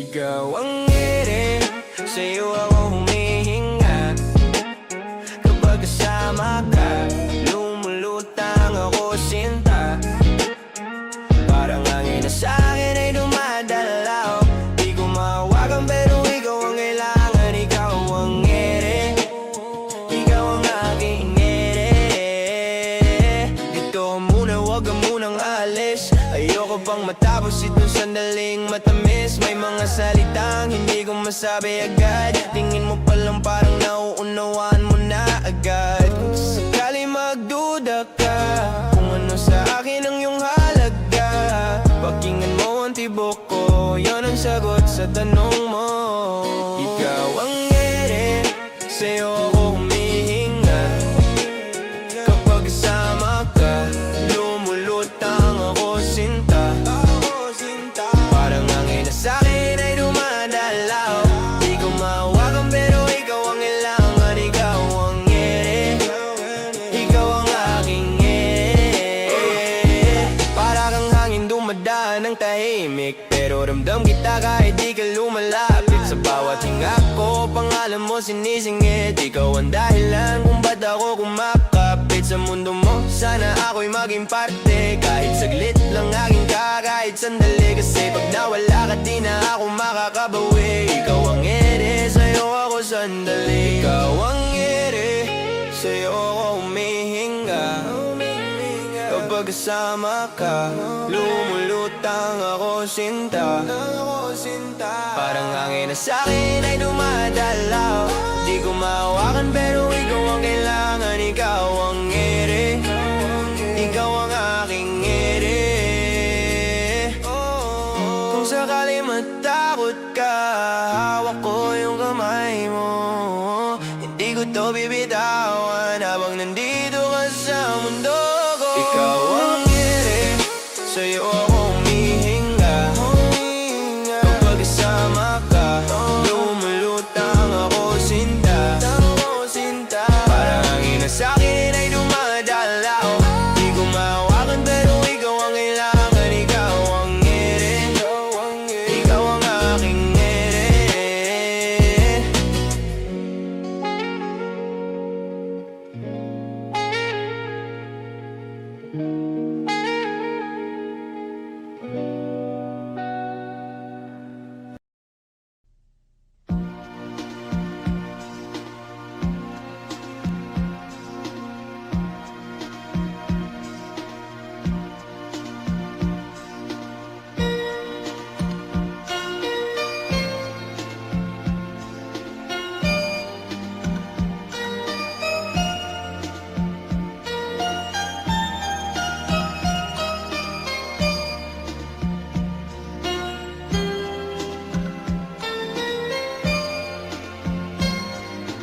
Ikaw ang ere, sa'yo ako humihinga. Kapag kasama ka, lumulutang ako sinta. Parang hangin na sa'kin ay dumadalaw. Di ko mahawakan pero ikaw ang kailangan. Ikaw ang ere, ikaw ang aking ere. Dito ka muna, wag ka munang alis. Ayoko pang matapos itong sandaling matamis. May mga salitang hindi ko masabi agad. Tingin mo palang parang nauunawaan mo na agad. Kung sakali magduda ka kung ano sa akin ang iyong halaga, pakinggan mo ang tibok ko, yan ang sagot sa tanong mo. Ikaw ang ere, sa'yo ako humihinga. Kapag kasama ka, lumulutang ako sinta. Parang hangin na sa'kin ay dumadalaw. Di ko mahawakan pero ikaw ang kailangan. Ikaw ang ere, ikaw ang aking ere. Para kang hangin dumadaan ng tahimik, pero ramdam kita kahit di ka lumalapit. Sa bawat hinga ko, pangalan mo sinisingit. Ikaw ang dahilan kung ba't ako kumakapit sa mundo mo. Sana ako'y maging parte, kahit saglit lang aking ka, kahit sandali. Kasi pag nawala ka di na ako makakabawi. Ikaw ang ere, sa'yo ako sandali. Ikaw ang ere, sa'yo ako humihinga. Kapag kasama ka, lumulutang ako sinta. Parang hangin na sa'kin ay dumadalaw. Di ko mahawakan pero ikaw ang kailangan. Ikaw ang ere, ikaw ang aking ere. Kung sakali matakot ka, hawak ko yung kamay mo. Hindi ko to bibitawan habang nandito ka sa mundo ko. Ikaw ang ere, sa'yo ako humihinga. Kapag kasama ka, lumulutang ako sinta. Parang hangin na sa'kin ay dumadalaw. Di ko mahawakan pero ikaw ang kailangan. Ikaw ang ere, ikaw ang aking ere.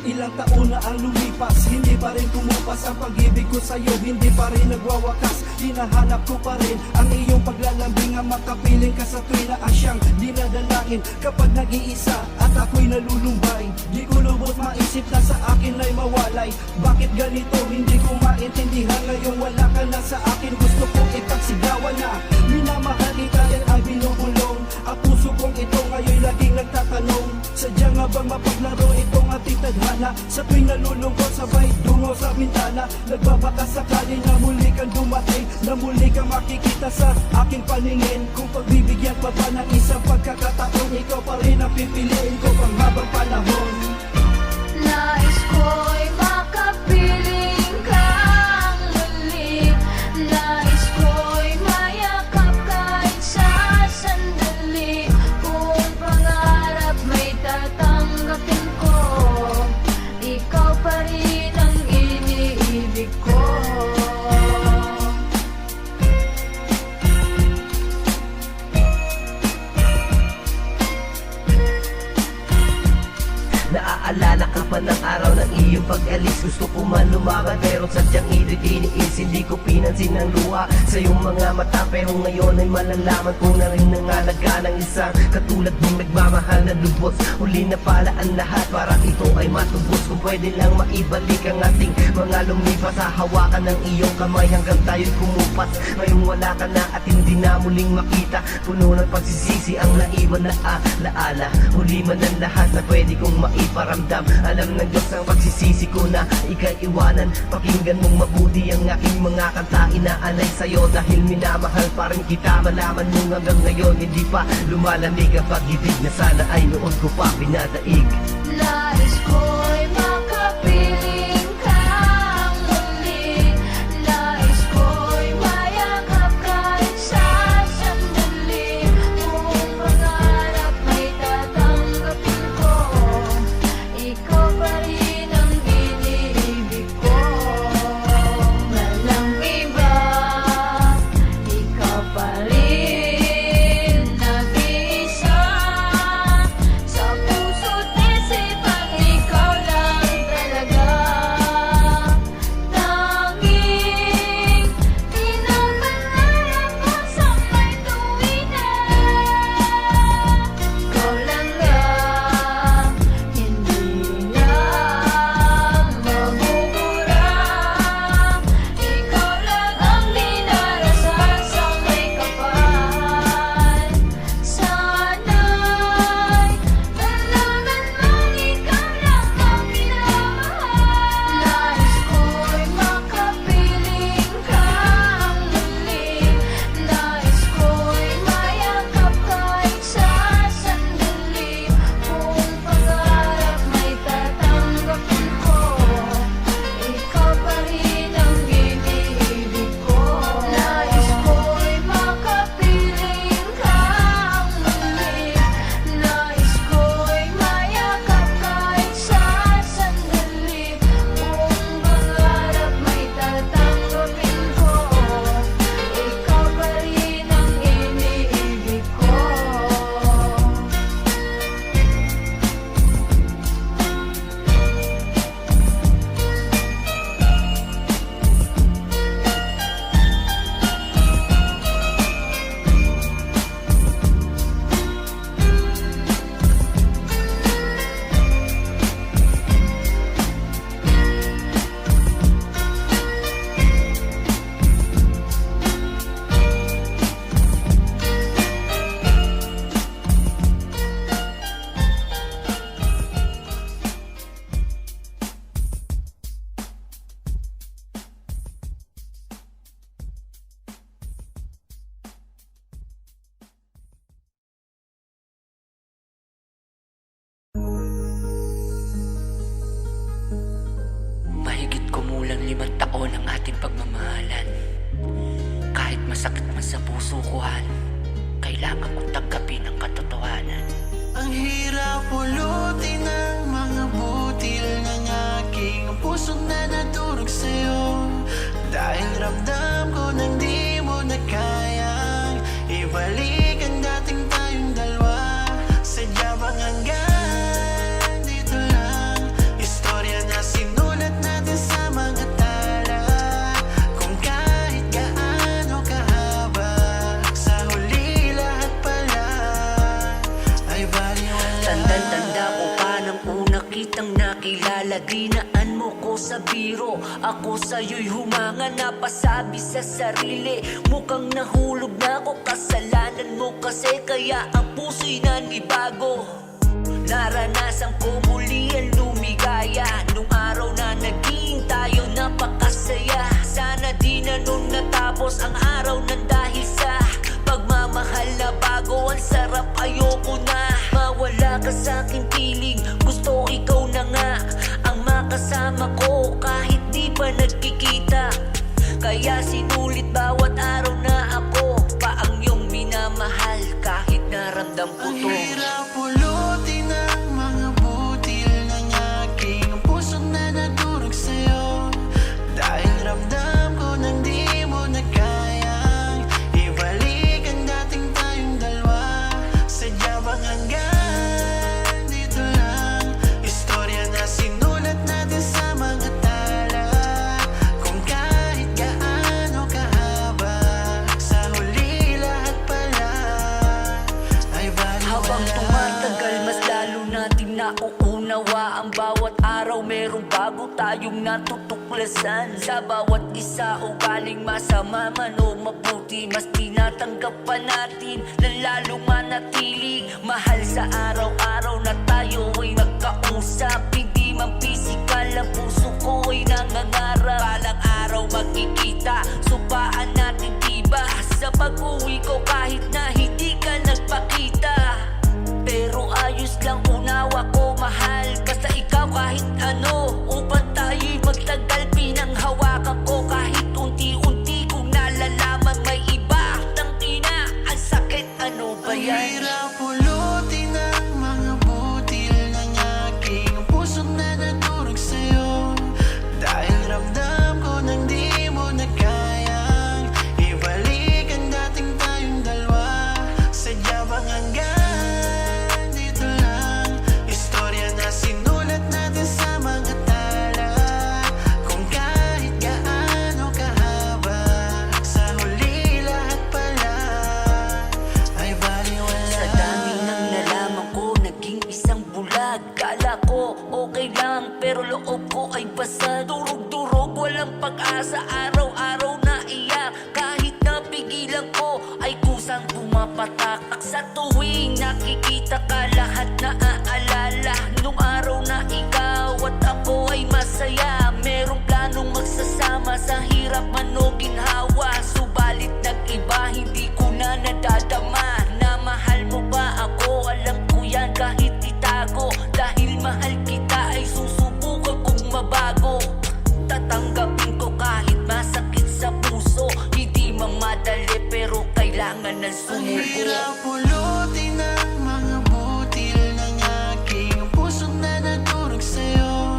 Ilang taon na ang lumipas, hindi pa rin kumupas ang pag-ibig ko sa'yo, hindi pa rin nagwawakas. Hinahanap ko pa rin ang iyong paglalambing, ang makapiling ka sa tuwing na asyang dinadalangin. Kapag nag-iisa at ako'y nalulumbay, di ko lubos maisip na sa akin ay mawalay. Bakit ganito? Hindi ko maintindihan. Ngayon wala ka na sa akin, gusto kong ipagsigawan na minamahal kita yan ay binubulong. Ang puso kong ito ngayon laging nagtatanong, sadya nga bang mapaglaro itong ating tadhana? Sa tuwing nalulungkot sabay dungo sa bintana, nagbabaka sakali na muli kang dumating, na muli kang makikita sa aking paningin. Kung pagbibigyan pa ba ng isang pagkakataon, ikaw pa rin ang pipiliin ko pang habang panahon. Nais ko'y makapiling kang muli. Nais ko'y mayakap kahit sa sandali. Kung pangarap may tatanggapin ko, ikaw pa rin ang iniibig ko. araw ng iyong pag-alis. Gusto ko man lumakad pero sadyang ito'y tiniis. Hindi ko pinansin ang luha sa iyong mga mata, pero ngayon ay malalaman ko na rin nangalaga ng isang katulad mong nagmamahal na lubos. Huli na pala ang lahat para ito ay matubos. Kung pwede lang maibalik ang ating mga lumipas, hahawakan ng iyong kamay hanggang tayo'y kumupas. Ngayong wala ka na at hindi na muling makita, puno ng pagsisisi ang naiwan na alaala. Huli man ang lahat na pwede kong maiparamdam. Alam ng Diyos ang pagsisisi ko na ika'y iwanan. Pakinggan mong mabuti ang aking mga kanta, inaalay sa'yo dahil minamahal pa rin kita. Malaman mo hanggang ngayon hindi pa lumalamig ang pag-ibig na sana ay noon ko pa pinadaig. Nais ko'y makapiling kang muli. Nais ko'y mayakap kahit sa sandali. Kung pangarap may tatanggapin ko, ikaw pa rin ang iniibig ko. Walang iba, ikaw pa rin nag-iisa. Sa puso't isipan, ikaw lang talaga. Tanging pinapangarap ko sa may tuwina. Ikaw lang nga, hindi na mabubura. Ikaw lang ang dinarasal sa may kapal. Sana'y nalaman mong ikaw lang ang minamahal. Nais ko'y makapiling kang muli. Nais ko'y mayakap kahit sa sandali. Kung pangarap may tatanggapin ko, ikaw pa rin ang iniibig ko. Nais ko'y makapiling kang muli. Nais ko'y mayakap kahit sa sandali. Kung pangarap may tatanggapin ko, ikaw pa rin ang iniibig ko. Mahigit kumulang 5 taon ang ating pagmamahalan. Kahit masakit man sa puso ko, Han, kailangan kong tanggapin ang katotohanan. Ang hirap pulutin ng mga butil ng aking pusong na nadurog sa'yo. Dahil ramdam ko nang di mo na kayang ibalik ang dating tayong dalawa. Sadya bang hanggang dito lang? Istorya na sinulat natin sa mga tala. Kung kahit gaano kahaba, sa huli lahat pala ay baliwala. Tandang-tanda ko pa nang una kitang nakilala. Dinaan mo ko sa biro, ako sa'yo'y humanga. Napasabi sa sarili, mukhang nahulog na ako. Kasalanan mo kasi kaya ang puso'y nanibago. Naranasan ko muli ang lumigaya. Nung araw na naging tayo napakasaya. Sana di na nun natapos ang araw ng dahil sa pagmamahal na bago. Ang sarap, ayoko na mawala ka sa'king piling. Gusto ikaw na nga ang makasama ko kahit di pa nagkikita. Kaya sinulit bawat araw na ako pa ang iyong minamahal. Kahit naramdam ko Ang to. hirap pulutin ng mga butil ng aking puso na bago tayong natutuklasan. Sa bawat isa ugaling masama man o mabuti, mas tinatanggap pa natin na lalong manatili. Mahal sa araw-araw na tayo ay nagkausap. Hindi man physical, ang puso ko ay nangangarap. Balang araw magkikita, supaan natin diba? Sa pag-uwi ko kahit na hindi ka nagpakita, pero ayos lang, unawa ko mahal. Basta ikaw kahit ano, upang tayo'y magtagal. Pinanghawakan ko kahit unti-unti, kung nalalaman may iba. Tangina, ang sakit, ano ba Ang yan? hirap pulutin ang mga butil ng aking puso na nadurog sa'yo. Dahil ramdam ko nang di mo na kayang ibalik ang dating tayong dalawa. Sadya bang hanggang dito lang? Istorya na sinulat natin sa mga tala. Kung kahit gaano kahaba, sa huli lahat pala ay baliwala. Sa dami ng nalaman ko, naging isang bulag. Kala ko okay lang, pero loob ko ay basa. Durog-durog, walang pag-asa, araw-araw na iyak. Kahit napigilan ko, ay kusang pumapatak. Sa tuwing nakikita ka, lahat na aalala nung araw na ikaw at ako ay masaya. Merong planong magsasama, sa hirap man o ginhawa. Subalit nag-iba, hindi ko na nadadama na mahal mo ba ako. Alam ko yan kahit itago, dahil mahal kita ay susubukan kong mabago. Tatanggapin ko kahit masakit sa puso. Hindi man madali pero kailangan ng Ang sumuko. hirap pulutin ang mga butil ng aking puso na nadurog sa'yo.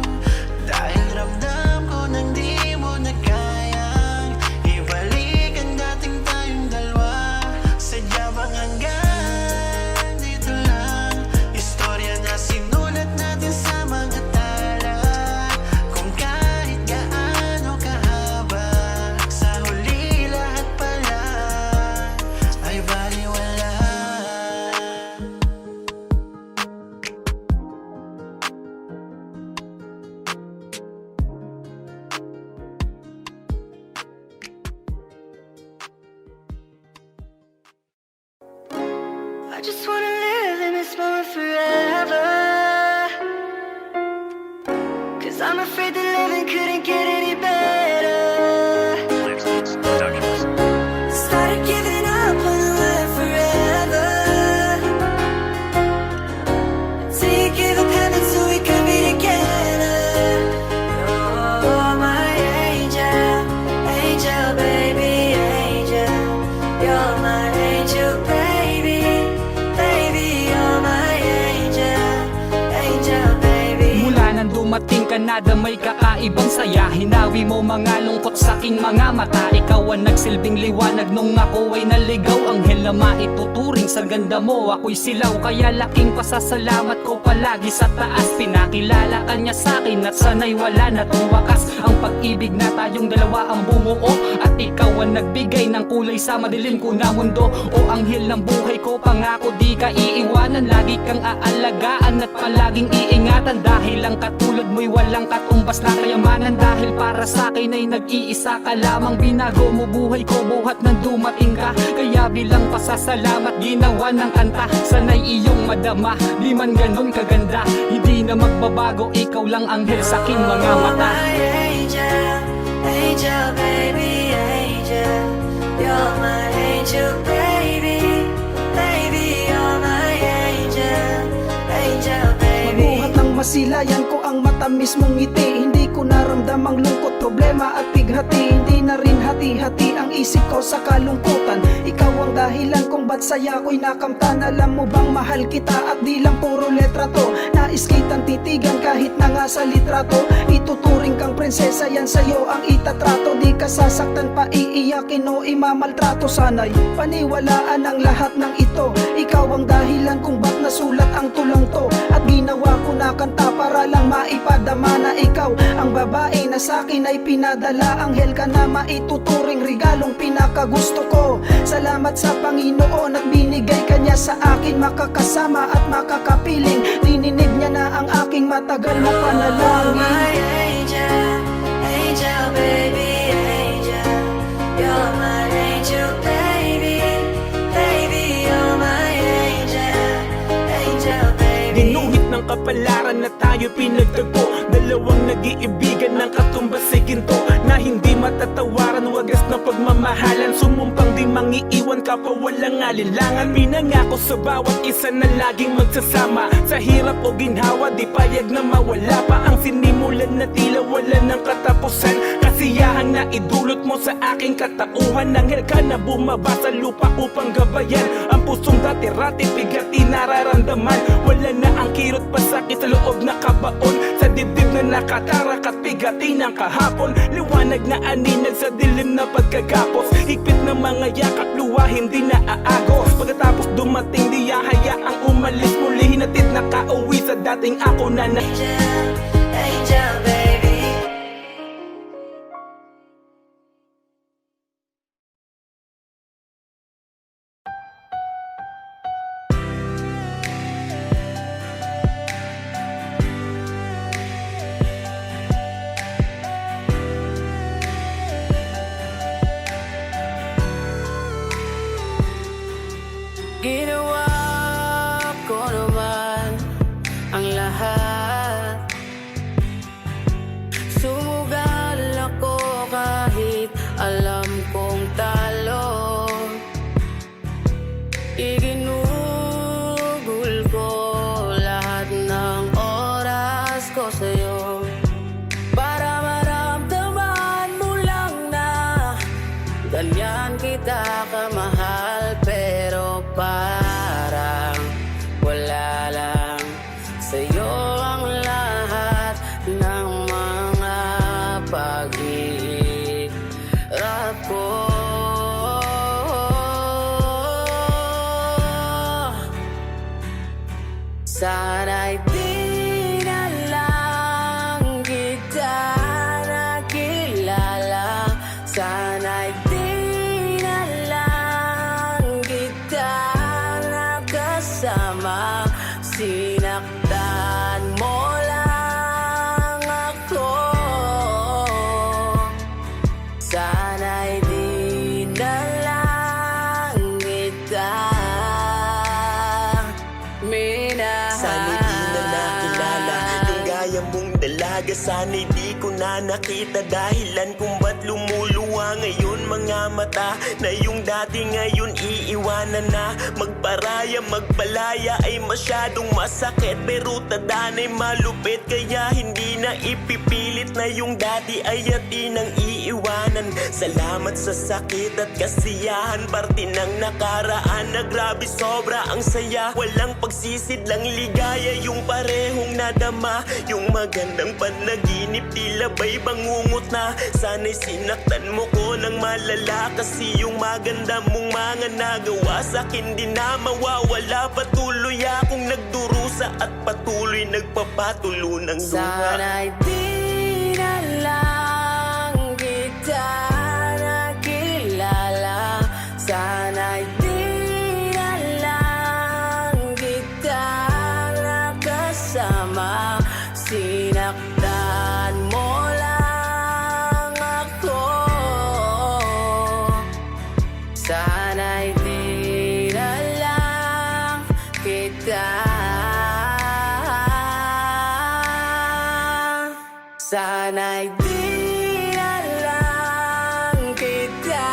Dahil ramdam ko nang di mo na kayang ibalik ang dating tayong dalawa. Sadya bang hanggang dito lang? Istorya na sinulat natin sa mga tala. Kung kahit gaano kahaba, sa huli lahat pala ay baliwala. I just wanna live in this moment forever. 'Cause I'm afraid that living couldn't get any better. Started giving up on the life forever. Till you gave up heaven so we could be together. You're my angel, angel baby, angel. You're my angel baby, baby. You're my angel, angel baby. Mula nang dumating ka na, damay kakaibang saya. Hinawi mo mga lungkot sa aking mga mata. Ikaw ang nagsilbing liwanag nung ako ay naligaw. Anghel na maituturing sa ganda mo, ako'y silaw. Kaya laking pasasalamat ko palagi sa taas. Pinakilala ka niya sa'kin at sana'y wala na tong wakas. Ang pag-ibig na tayong dalawa ang bumuo, at ikaw ang nagbigay ng kulay sa madilim ko na mundo. O anghel ng buhay ko, pangako di ka iiwanan. Lagi kang aalagaan at palaging iingatan. Dahil ang katulad mo'y walang katumbas na kayamanan. Dahil para sa'kin ay nag-iisa ka lamang. Binago mo buhay ko buhat nang dumating ka. Kaya bilang pasasalamat ginawa ng kanta. Sana'y iyong madama, di man ganon kaganda. Hindi na magbabago, ikaw lang anghel sa aking mga mata. My angel, angel baby, angel. You're my angel baby, baby. You're my angel, angel baby. Mabuhat ng masilayan ko ang matamis mong ngiti. Hindi ko naramdam ang lungkot, problema at bighati. Hindi na rin hati-hati ang isip ko sa kalungkutan. Ikaw ang dahilan kung ba't saya ko'y nakamtan. Alam mo bang mahal kita at di lang puro letra to. Nais kitang titigan kahit na nga sa litrato. Ituturing kang prinsesa, yan sa'yo ang itatrato. Di ka sasaktan pa, iiyakin o imamaltrato. Sana'y paniwalaan ang lahat ng ito. Ikaw ang dahilan kung ba't nasulat ang tulang to. At ginawa ko na kanta para lang maipadama na ikaw ang babae na sa'kin ay pinadala. Anghel ka na maituturing, regalong pinakagusto ko. Salamat sa Panginoon at binigay kanya sa akin. Makakasama at makakapiling, dininig niya na ang aking matagal na panalangin. My angel. ating pinagtagpo. Dalawang nag-iibigan ng katumbas ay ginto, na hindi matatawaran, wagas na pagmamahalan. Sumumpang di mangiiwan kapwa walang alinlangan. Pinangako sa bawat isa na laging magsasama. Sa hirap o ginhawa, di payag na mawala pa. Ang sinimulan na tila wala ng katapusan. Kasiyahan na idulot mo sa aking katauhan. Nanghel ka na bumaba sa lupa upang gabayan ang pusong dati-rati bigati nararamdaman. Wala na ang kirot pasakit sa loob na kabaon, sa dibdib na nakatarak at bigati ng kahapon. Liwanag na aninag sa dilim na pagkagapos, higpit ng mga yakap luwa hindi na aagos. Pagkatapos dumating di hayaang umalis, muli hinatid na kauwi sa dating ako na Angel, angel, baby. Ginawa ko naman ang lahat. Sumugal ako kahit alam kong talo. Iginugol ko lahat ng oras ko sa'yo, para maramdaman mo lang na ganyan kita kamahal. Pero parang wala lang sa'yo ang lahat ng mga pag-iirap ko. Sana'y di na lang kita nakilala. Sana'y di na lang kita nakasama. Sinaktan mo lang ako. Sana'y di na lang kita minahal. Sana'y di na nakilala yung gaya mong dalaga. Sana'y di ko na nakita dahilan kung ba't lumuluwa ngayon mga mata. Na yung dati ngayon iiwanan na. Magparaya, magpalaya ay masyadong masakit, pero tadana'y malupit. Kaya hindi na ipipilit na yung dati ay atin ang iiwanan. Salamat sa sakit at kasiyahan, parte ng nakaraan na grabe sobra ang saya. Walang pagsisid lang ligaya yung parehong nadama. Yung magandang panaginip tila ba'y bangungot na. Sana'y sinaktan mo ko ng malala, kasi yung maganda mong mga nagawa sa'kin di na mawawala. Patuloy akong nagdurusa at patuloy nagpapatulo ng luha. Sana'y di na lang kita nakilala. Sana'y di na lang kita nakasama. Sinaktan mo lang ako. Sana'y di na lang kita. Sana'y di na lang kita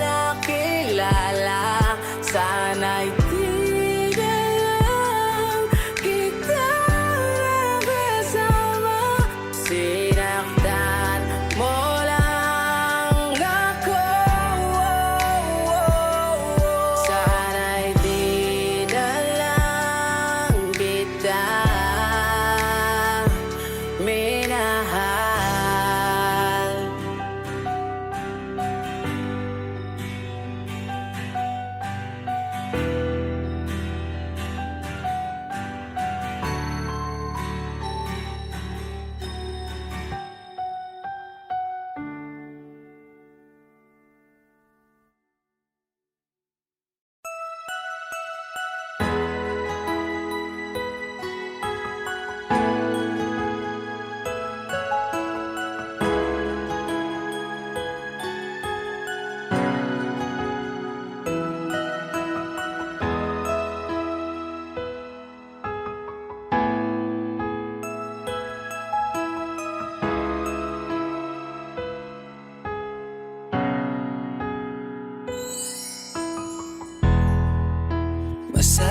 nakilala. Sana'y di na lang kita nakasama. Sinaktan mo lang ako. Sana'y di na lang kita minahal.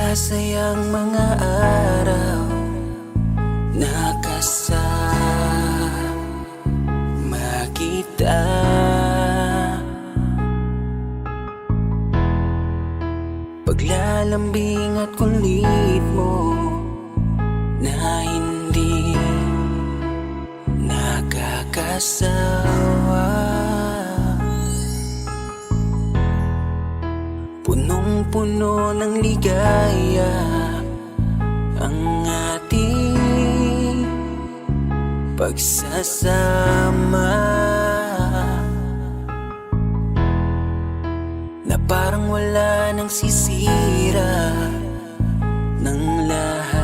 Masayang mga araw nakasama kita. Paglalambing at kulit mo na hindi nakakasawa. Punong-puno ng ligaya ang ating pagsasama, na parang wala nang sisira ng lahat.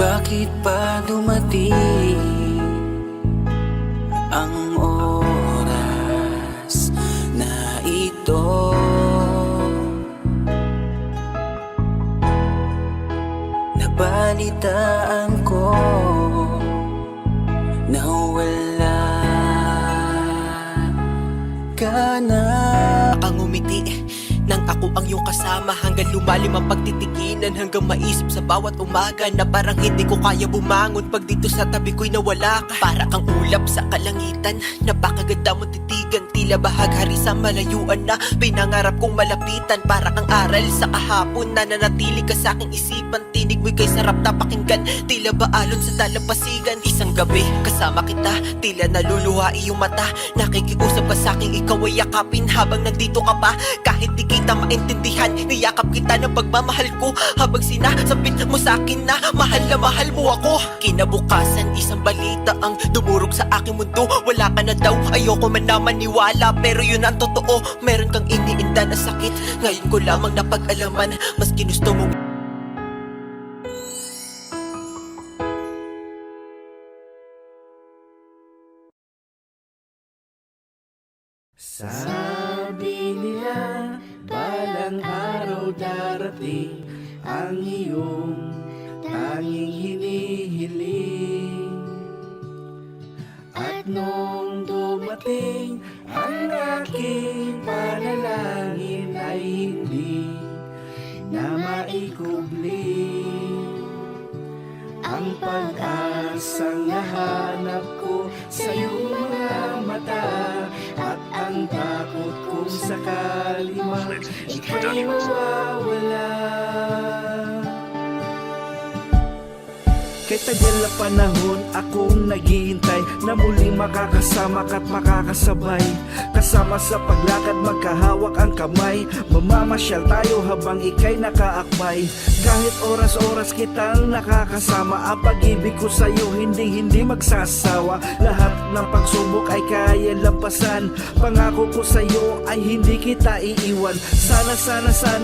Bakit pa dumating ang oras na ito? Nabalitaan ko na wala ka na. Nakangumiti nang ako ang iyong kasama, hanggang lumalim ang pagtitiginan, hanggang maisip sa bawat umaga na parang hindi ko kaya bumangon pag dito sa tabi ko'y nawala ka. Para kang ulap sa kalangitan, napakaganda mong titigan, tila bahaghari sa malayuan na pinangarap kong malapitan. Para kang aral sa kahapon na nanatili ka sa aking isipan, tinig mo'y kay sarap na pakinggan, tila ba alon sa dalampasigan. Isang gabi kasama kita, tila naluluha iyong mata, nakikiusap ka sa aking ikaw ay yakapin habang nandito ka pa. Kahit di kita maintindihan, niyakap kita ng pagmamahal ko, habang sinasabit mo sa akin na mahal mo ako. Kinabukasan isang balita ang dumurog sa aking mundo, wala ka na daw, ayoko man na maniwala, pero yun ang totoo. Meron kang iniinda na sakit, ngayon ko lamang napag-alaman, mas ginusto mo. Sabi nila, balang araw darating ang iyong tanging hinihiling. At nung dumating ang aking panalangin ay hindi na maikubli. Ang pag-asang nahanap ko sa iyong mga mata, at ang takot kung sakali man ika'y mawawala. Kay tagal na panahon akong naghihintay na muling makakasama ka't makakasabay, kasama sa paglakad magkahawak ang kamay, mamamasyal tayo habang ika'y nakaakbay. Kahit oras-oras kitang nakakasama, ang pag-ibig ko sa'yo hindi magsasawa. Lahat ng pagsubok ay kaya lampasan, pangako ko sa'yo ay hindi kita iiwan. Sana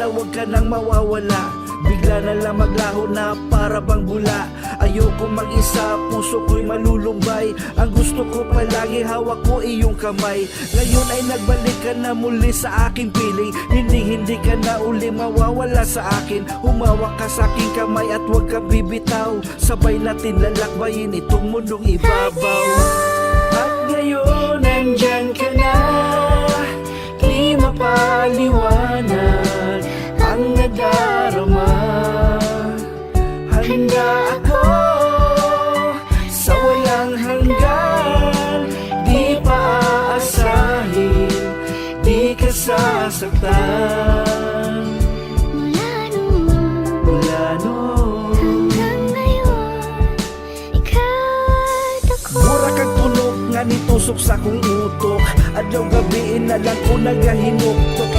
wag ka nang mawawala, bigla na lang maglaho na para bang bula. Ayoko mag-isa, puso ko'y malulumbay, ang gusto ko palagi hawak ko iyong kamay. Ngayon ay nagbalik ka na muli sa aking piling, hindi ka na uli mawawala sa akin. Humawak ka sa aking kamay at huwag ka bibitaw, sabay natin lalakbayin itong mundong ibabaw. At ngayon nandyan ka na, di mapaliwanag ang nadarama. Handa ako sa walang hanggan, di pa aasahin, di ka sasaktan. Mula noon hanggang ngayon, ika't ako. Mura kang tunog nga nitusok sa kong utok, adlaw gabi na lang ko nagahinuktok.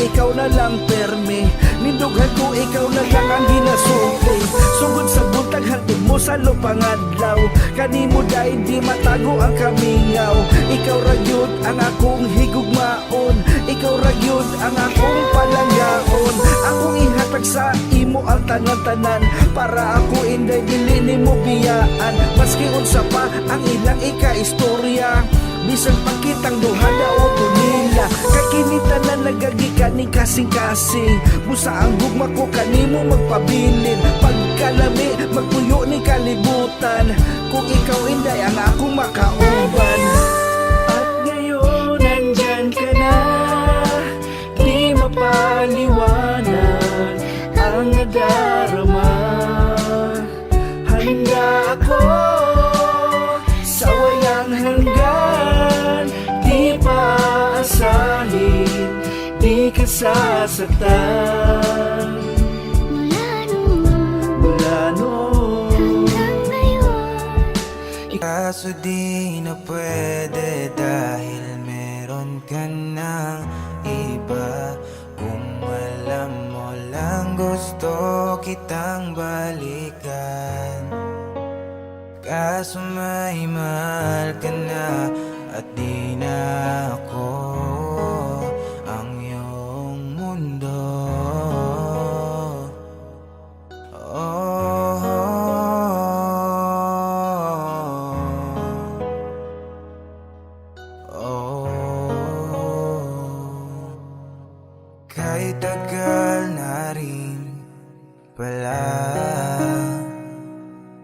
Ikaw na lang perme, nindughan ko ikaw na lang ang ginasuki. Sugod sa buntag hantod mo sa lupangadlaw, kanimo dahil di matago ang kamingaw. Ikaw ragyod ang akong higugmaon, ikaw ragyod ang akong palanggaon. Akong ihatag sa imo ang tanan-tanan, para ako inday dili nimo biyaan. Maski unsa pa ang ilang ika-istorya, bisan pa kitang duha na o tunil, na kay kinita na nagagika ni kasing-kasing busa ang gugma ko kanimo magpabilin pagkalami magpuyo ni kalibutan kung ikaw inday ang akong makauban. At ngayon nandyan ka na, di mapaliwanag ang nadarama. Handa ako sa walang hanggan, di paasahin, di ka sasaktan. Mula noon hanggang ngayon, Kaso di na pwede dahil meron ka ng iba. Kung alam mo lang gusto kitang balikan, kaso may mahal ka na at di na ako ang iyong mundo. Kahit tagal na rin pala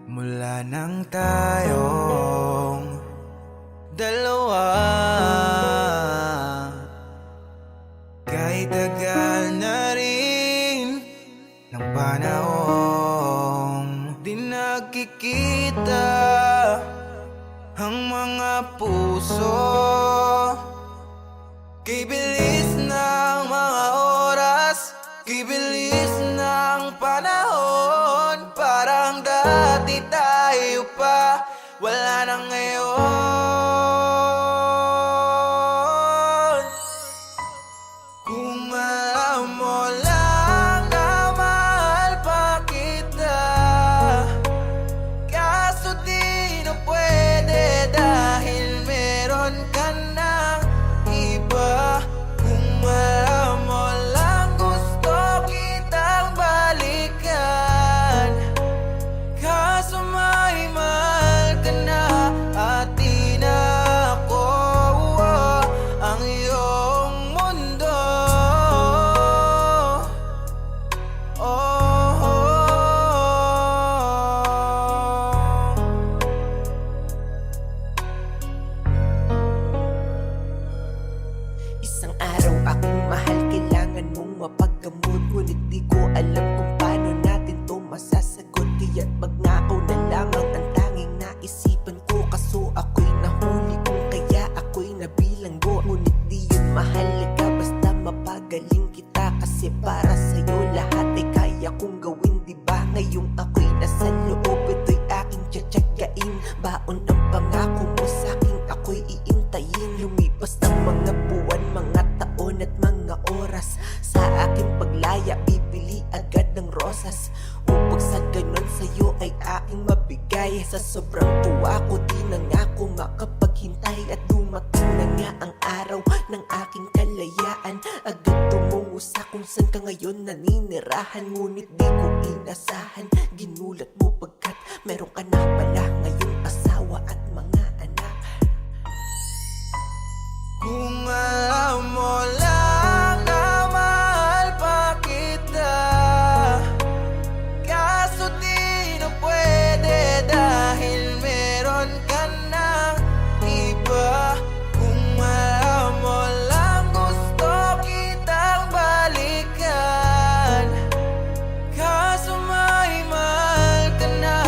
mula nang tayong dalawa. Kahit tagal na rin ng panahon, di nakikita ang mga puso. Kay bilis ng mga oras, kay bilis ng panahon, parang dati tayo pa, wala na ngayon. Kung alam mo lang na mahal pa kita, kaso di na pwede dahil meron ka ng iba. Kung alam mo lang gusto kitang balikan, kaso may mahal ka na at di na ako ang iyong mundo. Isang araw aking mahal, kailangan mong mapagkamot, ngunit di ko alam kung paano natin to masasagot. Kaya't magnakaw na lamang ang tanging naisipan ko, kaso ako'y nahuli kung kaya ako'y nabilanggo. Ngunit di yun mahalaga, basta mapagaling kita, kasi para sa'yo lahat ay kaya kong gawin, diba? Ngayong ako'y nasa loob, ito'y aking tsatsagain. Baon ang pangako mo sa'king ako'y iintayin. Lumipas ang mga buwan, mga taon at mga oras, sa aking paglaya bibili agad ng rosas, upang sa ganon sa'yo ay aking mabigay. Sa sobrang tuwa ko di na nga ako makapaghintay, at dumating na nga ang araw ng aking kalayaan. Agad tumungo sa kung saan ka ngayon naninirahan, ngunit di ko inasahan, ginulat mo pagkat meron ka na pala ngayon asawa at mga anak. Kung alam mo lang na mahal pa kita, kaso di na pwede dahil meron ka ng iba. Kung alam mo lang gusto kitang balikan, kaso may mahal ka na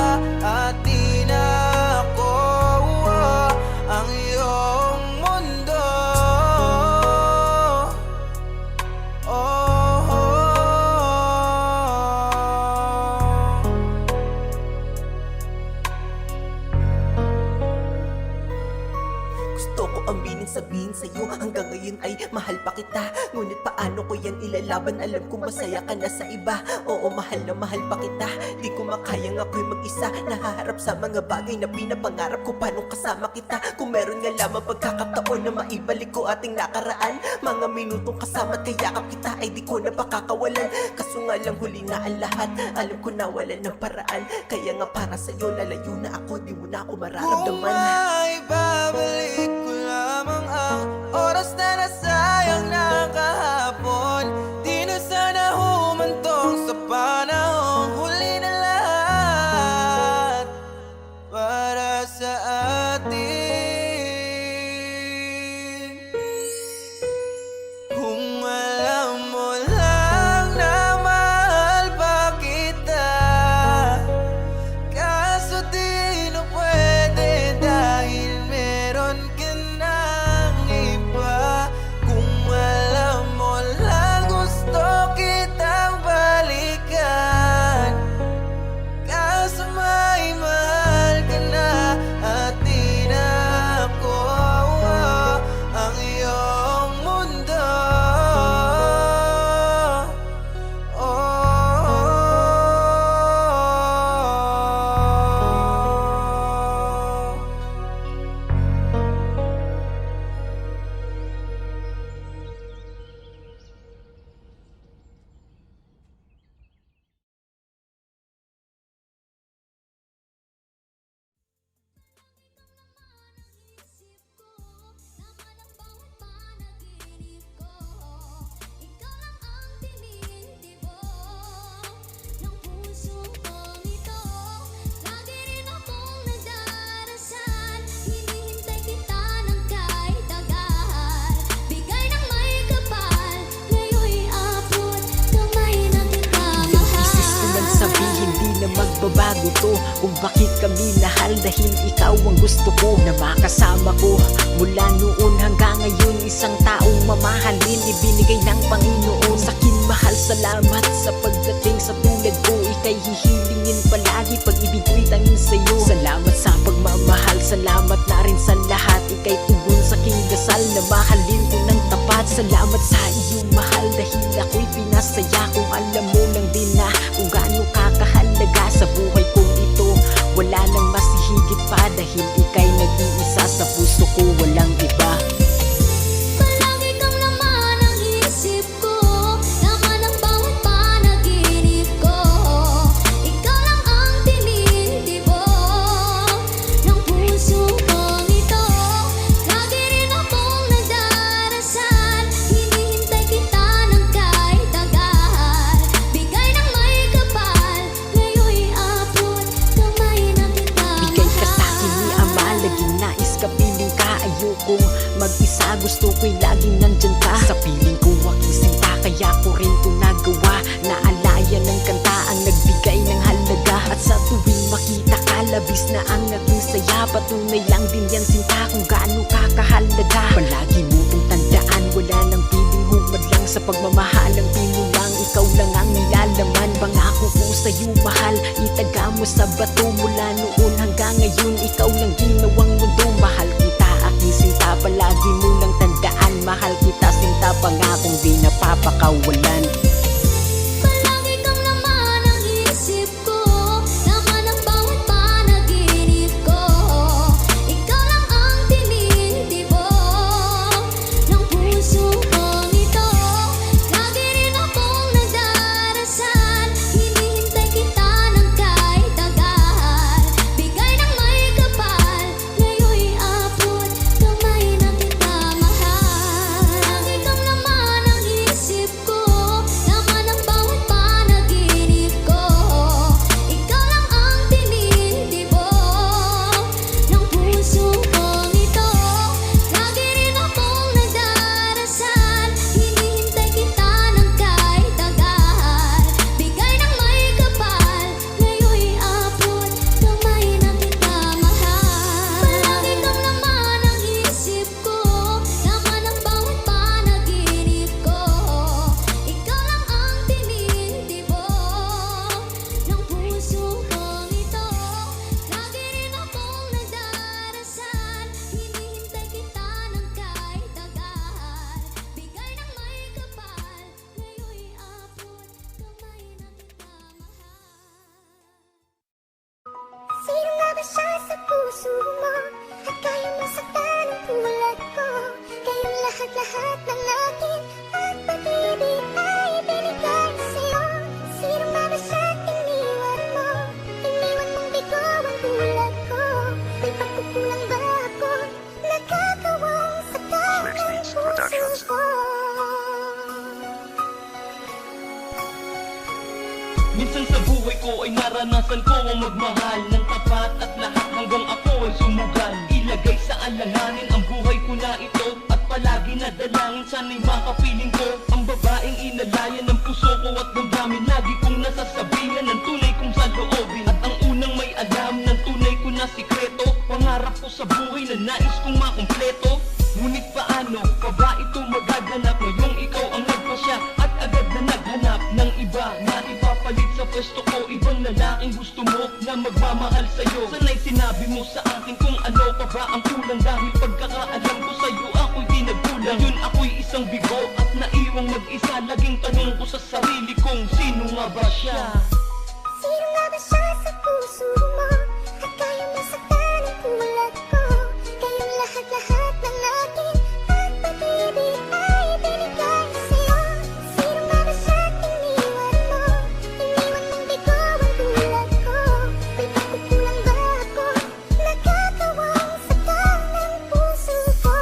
at di na ako ang iyong mundo. Gusto ko aminin sabihin sa'yo, hanggang ngayon ay mahal pa kita, ngunit paano ko yan ilalaban? Alam kong masaya ka na sa iba. Oo, mahal na mahal pa kita, di ko makayang ako'y mag-isa, nahaharap sa mga bagay na pinapangarap ko. Paano kasama kita kung meron nga lamang pagkakataon na maibalik ko ating nakaraan? Mga minutong kasama at kayakap kita ay di ko na pakakawalan, kaso nga lang huli na ang lahat. Alam ko na wala ng paraan, kaya nga para sa'yo lalayo na ako, di mo na ako Kung mararamdaman. may babalik ko lamang ang oras na nasa sayang na kahapon. Di na sana humantong sa panahong huli na lahat para sa atin. Kung alam mo lang na mahal pa kita, kaso di na pwede dahil meron ka ng iba. Kung alam mo lang gusto kitang balikan, kaso may mahal ka na at di na ako ang iyong mundo. Sabihin di na magbabago to kung bakit kami mahal dahil ikaw ang gusto ko na makasama ko mula noon hanggang ngayon. Isang taong mamahalin ibinigay ng Panginoon sa akin. Mahal, salamat sa pagdating sa tulad ko. Ika'y hihilingin palagi, pag-ibig ko'y tanging sa'yo. Salamat sa pagmamahal, salamat na rin sa lahat. Ika'y tugon sa aking dasal na mahalin ko ng tapat. Salamat sa iyong mahal dahil ako'y pinasaya. Kung alam mo lang din na kung gaano kakahalaga sa buhay kong ito, wala nang mas higit pa dahil ika'y nag-iisa sa puso ko, walang iba. Palagi kang laman ang isip ko, laman ang bawat panaginip ko. Ikaw lang ang tinitibo ng puso kong ito. Lagi rin akong nagdarasal, hinihintay kita ng kahit tagal. Bigay ng may kapal, ngayon'y abot kamay na kita Bigay ka sa'kin ni Ama, laging nais ka, piling ka. Ayokong mag-isa, gusto ko'y laging nandyan ka. Sa piling ko aking sinta, kaya ko rin ito nagawa. Naalaya ng kanta ang nagbigay ng halaga. At sa tuwing makita ka, labis na ang aking saya. Patunay lang din yan sinta kung gaano kakahalaga. Palagi mo itong tandaan, wala nang piling humadlang sa pagmamahal ang pinulang. Ikaw lang ang nilalaman, pangako ko sa'yo mahal. Itaga mo sa bato mula noon hanggang ngayon. Ikaw lang ginawang mundo, mahal kita aking sinta. Palagi mo lang tandaan, mahal kita sinta, pangakong di napapakawalan. Palagi kang laman ang isip ko, laman ang bawat panaginip ko. Ikaw lang ang tinitibo ng puso kong ito. Lagi rin akong nagdarasal, hinihintay kita ng kahit tagal. Bigay ng may kapal, ngayon'y abot kamay na kita mahal. Lagi kang laman ang isip ko, laman ang bawat panaginip ko. Ikaw lang ang tinitibo ng puso kong ito. Lagi rin akong nagdarasal, hinihintay kita ng kahit tagal. Bigay ng may kapal, ngayon'y abot kamay na kita mahal. Palagi kang laman ang isip ko, laman ang bawat panaginip ko. Ikaw lang ang tinitibo ng puso kong ito. Lagi rin akong nagdarasal, hinihintay kita ng kahit tagal. Bigay ng may kapal, ngayon'y abot kamay na kita mahal. Sino nga ba siya sa puso mo? At kaya masaktan ang tulad ko? Kayong lahat-lahat ng akin at pag-ibig ay binigay sa'yo. Sino nga ba siya iniwan mo? Iniwan mong bigo ang tulad ko. May pagkukulang ba ako? Nagkakawang saktan ang puso ko. Minsan sa buhay ko ay naranasan ko ang magmahal ng tapat at lahat hanggang ako ay sumugal. Ilagay sa alanganin ang buhay ko na ito at palagi na dalangin sana'y makapiling ko ang babaeng inalayan ng puso ko at damdamin. Lagi kong nasasabihan ng tunay kong saloobin at ang unang may alam ng tunay ko na sikreto. Pangarap ko sa buhay na nais kong makumpleto. Ngunit paano pa ba ito magaganap ngayong ikaw ang nagpasya at agad na naghanap ng iba na ipapalit sa pwesto ko? Ibang lalaking gusto mo na magmamahal sa'yo. Sana'y sinabi mo sa akin kung ano pa ba ang kulang, dahil pagkakaalam ko sa'yo ako'y di nagkulang. Ngayon ako'y isang bigo at naiwang mag-isa. Laging tanong ko sa sarili kong sino nga ba siya? Sino nga ba siya sa puso mo? At kaya masaktan ang tulad ko. Kayong lahat-lahat ng akin at pag-ibig ay binigay sa'yo. Sino nga ba siya at iniwan mo? Iniwan mong bigo ang tulad ko. May pagkukulang ba ako? Nakakawang saktan ng puso ko.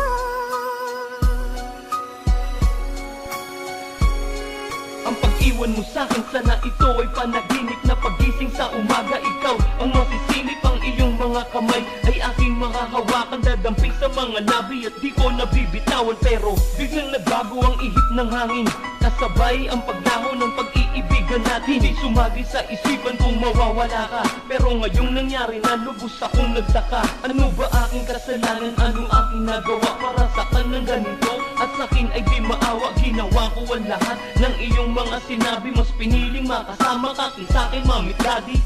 Ang pag-iwan mo sa'kin, sana ito ay panaginip na pagising sa umaga. Ikaw ang masisilip, ang iyong mga kamay ay aking makahawakan. Dadamping sa mga labi at di ko nabibitawan. Pero biglang nagbago ang ihip ng hangin, kasabay ang paglaho ng pag-iibigan natin. Di sumagi sa isipan kung mawawala ka, pero ngayong nangyari na lubos akong nagtaka. Ano ba aking kasalanan? Ano aking nagawa para sa kanang ganito? At sa'kin ay di maawa, ginawa ko ang lahat ng iyong mga sinabi. Mas piniling makasama ka sa'kin, mami, daddy.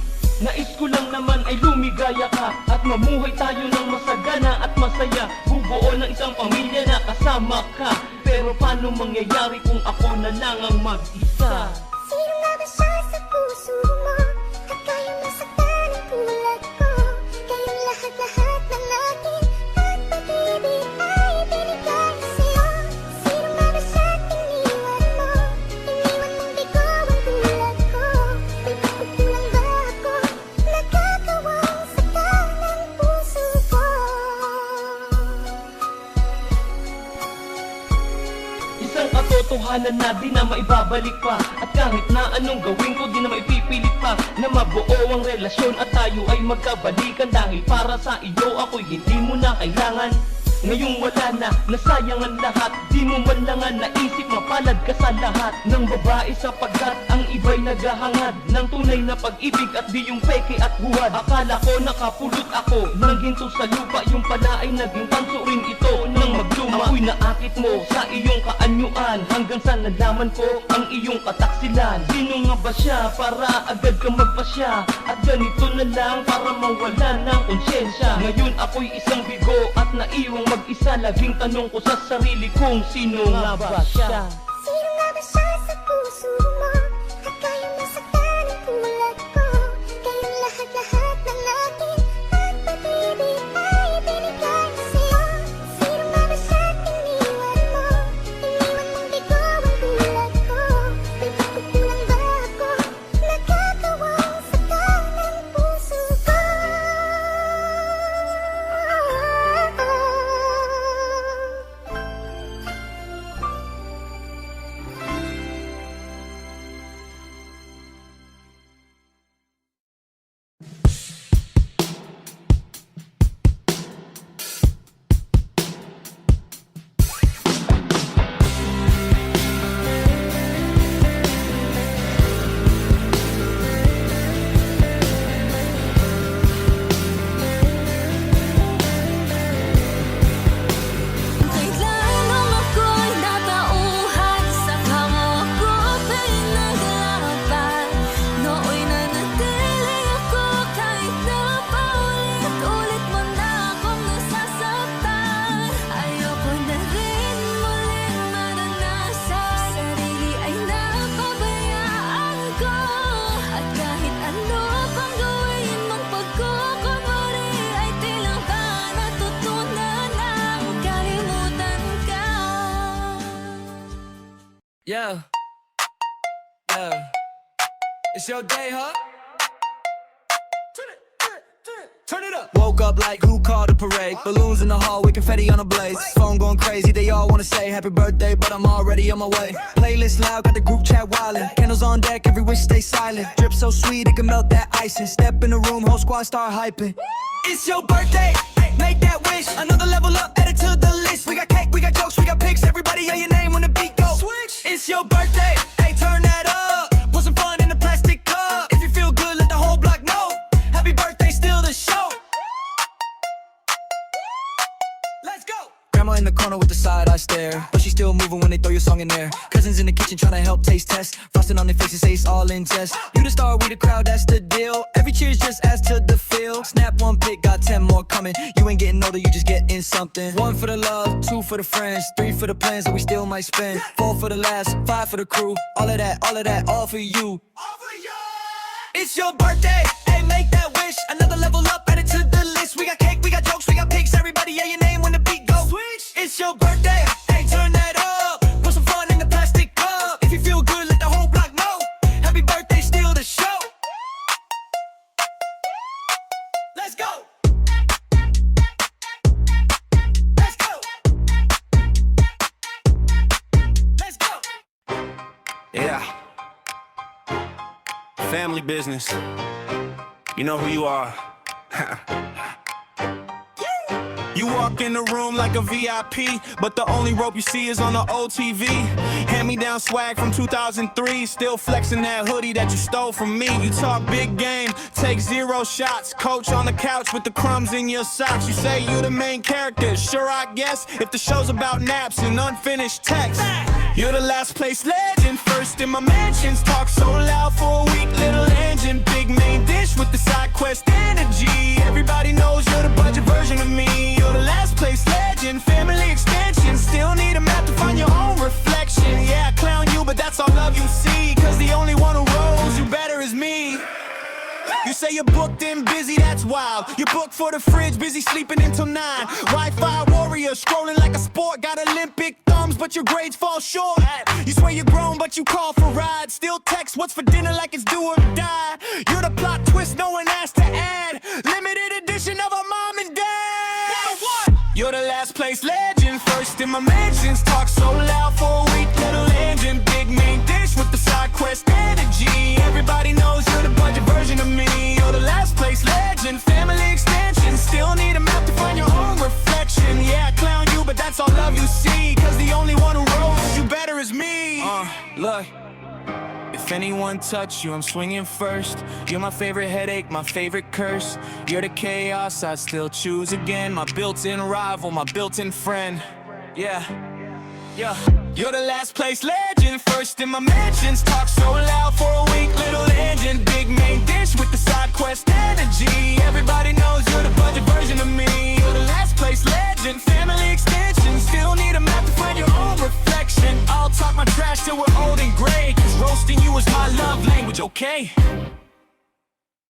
Nais ko lang naman ay lumigaya ka at mamuhay tayo ng masagana at masaya. Bubuo ng isang pamilya na kasama ka. Pero paano mangyayari kung ako na lang ang mag-isa? Sino nga ba siya sa puso mo? At kaya masaktan ang tulad ko. Kayong lahat-lahat ng akin at pag-ibig ay binigay sa'yo. Sino nga ba siya at iniwan mo? Iniwan mong bigo ang tulad ko. May pagkukulang ba ako? Nakakawang saktan ng puso ko. Isang katotohanan na di na maibabalik pa. At kahit na anong gawin ko, di na maipipilit pa na mabuo ang relasyon at tayo ay magkabalikan. Dahil para sa iyo ako'y hindi mo na kailangan. Ngayong wala na, nasayang ang lahat. Di mo man lang ang naisip, mapalad ka sa lahat ng babae, sapagkat ang iba'y naghahangad ng tunay na pag-ibig at di yung peke at huwad. Akala ko nakapulot ako ng ginto sa lupa, yung pala ay naging tanso rin ito ng magluma. Ako'y naakit mo sa iyong kaanyuan hanggang sa nalaman ko ang iyong kataksilan. Sino nga ba siya para agad ka magpasya? At ganito na lang para mawala ng konsyensya. Ngayon ako'y isang bigo at naiwang mag-isa. Laging tanong ko sa sarili kong sino nga ba siya? Sino nga ba siya sa puso mo? At kaya masaktan ang tulad ko. Kayong lahat-lahat ng akin at pag-ibig ay binigay sa'yo. Sino nga ba siya at iniwan mo? Iniwan mong bigo ang tulad ko. May pagkukulang ba ako? Nakakawang saktan ng puso ko. Kahit lalong ako'y natauhan sa kamo ko pinaglalaban. Nooy nanatili ako kahit na paulit-ulit mo na akong nasasaktan. Ayoko na rin muling maranasan, sarili ay napabayaan ko. At kahit ano pang gawin mong pagkukunwari ay tila ba natutunan ang kalimutan ka. Yeah. It's your day, huh? Turn it up. Woke up like who called the parade? Balloons in the hallway, confetti on a blaze. Phone going crazy, they all wanna say happy birthday, but I'm already on my way. Playlist loud, got the group chat wildin'. Candles on deck, everywhere wish stay silent. Drip so sweet it can melt that ice. And step in the room, whole squad start hyping. It's your birthday, make that wish. Another level up, add it to the list. We got cake, we got jokes, we got pics. Everybody yell your name when the beat go. Switch. It's your birthday, hey, turn that up. Put some fun in the plastic cup. If you feel good, let the whole block know. Happy birthday, still the show. Let's go. Grandma in the corner with the side eye stare, but she's still moving when they throw your song in there. Cousins in the kitchen trying to help taste test. Frosting on their faces say it's all in jest. You the star, we the crowd, that's the deal. Every cheers just adds to the feel. Snap one pic, got 10 more coming. You ain't getting older, you just getting something. 1 for the love, 2 for the friends, 3 for the plans that we still might spend, 4 for the last, 5 for the crew. All of that, all for you. It's your birthday, hey, make that wish. Another level up, add it to the list. We got cake, we got jokes, we got pics. Everybody yell your name when the beat goes. Switch. It's your birthday, hey, turn that up. Put some fun in the plastic cup. If you feel good, let the whole block know. Happy birthday, still the show. Let's go. Let's go. Let's go. Yeah. Family business. You know who you are. You walk in the room like a VIP, but the only rope you see is on the old TV. Hand-me-down swag from 2003, still flexing that hoodie that you stole from me. You talk big game, take 0 shots. Coach on the couch with the crumbs in your socks. You say you the main character, sure I guess, if the show's about naps and unfinished text. You're the last place legend, first in my mansions. Talk so loud for a weak little engine. Big main dish with the side quest energy. Everybody knows you're the budget version of me. You're the last place legend, family extension. Still need a map to find your own reflection. Yeah, I clown you, but that's all love you see. Cause the only one who rolls you better is me. You say you're booked and busy, that's wild. You're booked for the fridge, busy sleeping until 9. Wi-Fi warrior, scrolling like a sport. Got Olympic thumbs, but your grades fall short. You swear you're grown, but you call for rides. Still text what's for dinner like it's do or die. You're the plot twist no one asked to add. Limited edition of our mom and dad. You're the last place legend, first in my mansions. Talk so loud for a weak little engine. Big main dish with the side quest energy. Everybody knows you're the budget version of me. You're the last place legend, family extension. Still need a map to find your own reflection. Yeah, I clown you, but that's all love you see. Cause the only one who rolls you better is me. Look, if anyone touch you, I'm swinging first. You're my favorite headache, my favorite curse. You're the chaos, I'd still choose again. My built-in rival, my built-in friend. Yeah. You're the last place legend, first in my mansions. Talk so loud for a weak little engine. Big main dish with the side quest energy. Everybody knows you're the budget version of me. You're the last place legend, family extension. Still need a map to find your own reflection. I'll talk my trash till we're old and gray. Cause roasting you is my love language, okay?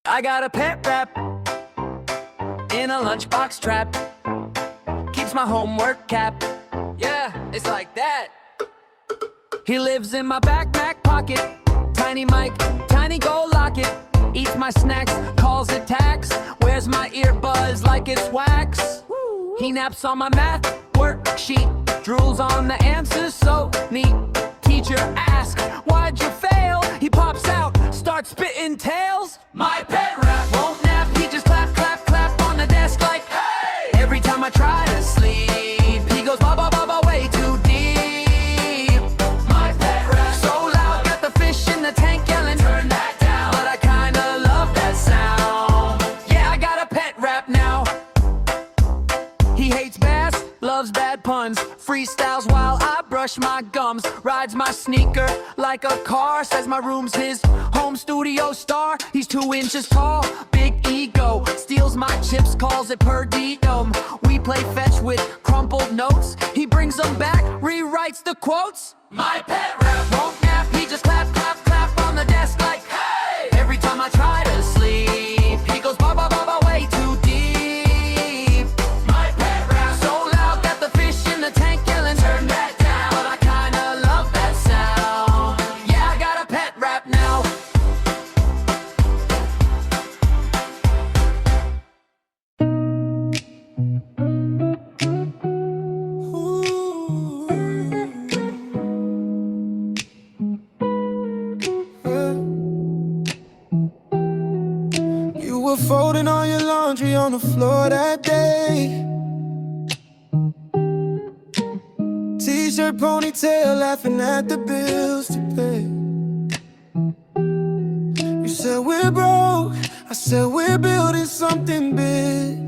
I got a pet rap in a lunchbox trap. Keeps my homework cap. Yeah, it's like that. He lives in my backpack pocket. Tiny Mike, tiny gold locket. Eats my snacks, calls it tax. Wears my earbuds like it's wax. He naps on my math worksheet. Drools on the answers so neat. Teacher asks, why'd you fail? He pops out, starts spitting tails. My pet rat won't nap. He just clap, clap, clap on the desk like, hey! Every time I try to sleep, he goes ba ba ba ba way too deep. My pet rat so loud, got the fish in the tank yelling, turn that down. But I kinda love that sound. Yeah, I got a pet rap now. He hates bass, loves bad puns. Freestyles while I brush my gums. Rides my sneaker like a car. Says my room's his home studio star. He's 2 inches tall, big ego. Steals my chips, calls it per diem. We play fetch with crumpled notes. He brings them back, rewrites the quotes. My pet rap won't nap. He just clap, clap, clap on the desk like, hey! Every time I try to sleep, he goes ba ba ba ba way too deep. My pet rap so loud, got the fish in the tank yelling, turn that down. But I kinda love that sound. Yeah, I got a pet rap now. were folding all your laundry on the floor that day. T-shirt, ponytail, laughing at the bills to pay. You said we're broke, I said we're building something big.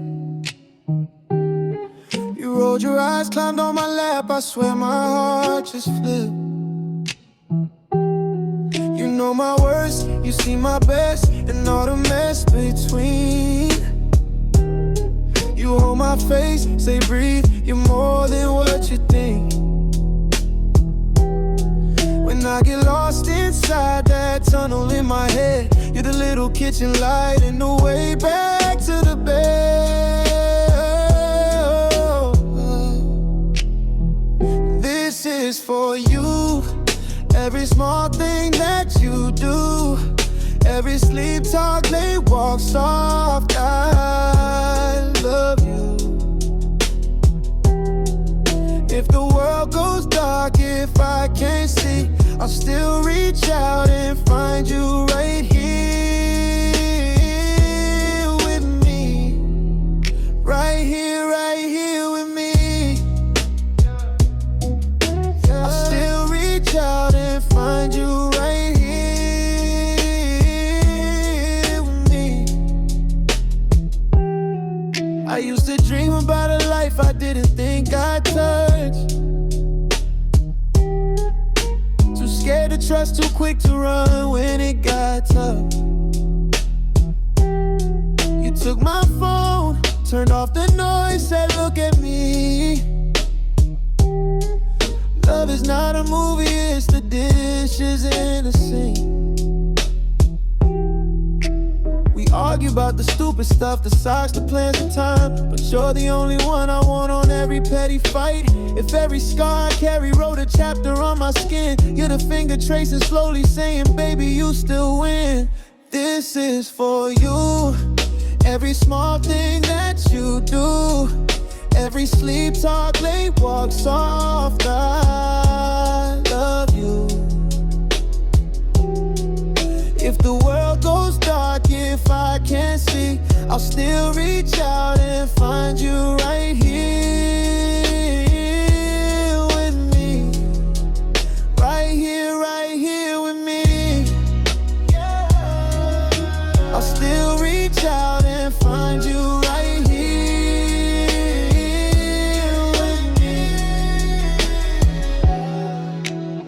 You rolled your eyes, climbed on my lap, I swear my heart just flipped. You know my worst, you see my best, and all the mess between. You hold my face, say breathe, you're more than what you think. When I get lost inside that tunnel in my head, you're the little kitchen light in the way back to the bed. This is for you. Every small thing that you do, every sleep talk, late walk soft, I love you. If the world goes dark, if I can't see, I'll still reach out and find you right here with me. Right here with me. I'll still reach out and find you right here with me. I used to dream about a life I didn't think I'd touch. Too scared to trust, too quick to run when it got tough. You took my phone, turned off the noise, said look at me. Love is not a movie, it's the dishes in the sink. We argue about the stupid stuff, the socks, the plans, the time, but you're the only one I want on every petty fight. If every scar I carry wrote a chapter on my skin, you're the finger tracing slowly saying, baby, you still win. This is for you. Every small thing that you do, every sleep talk, late walk soft, I love you. If the world goes dark, if I can't see, I'll still reach out and find you right here with me. Right here with me. I'll still reach out and find you right here with me.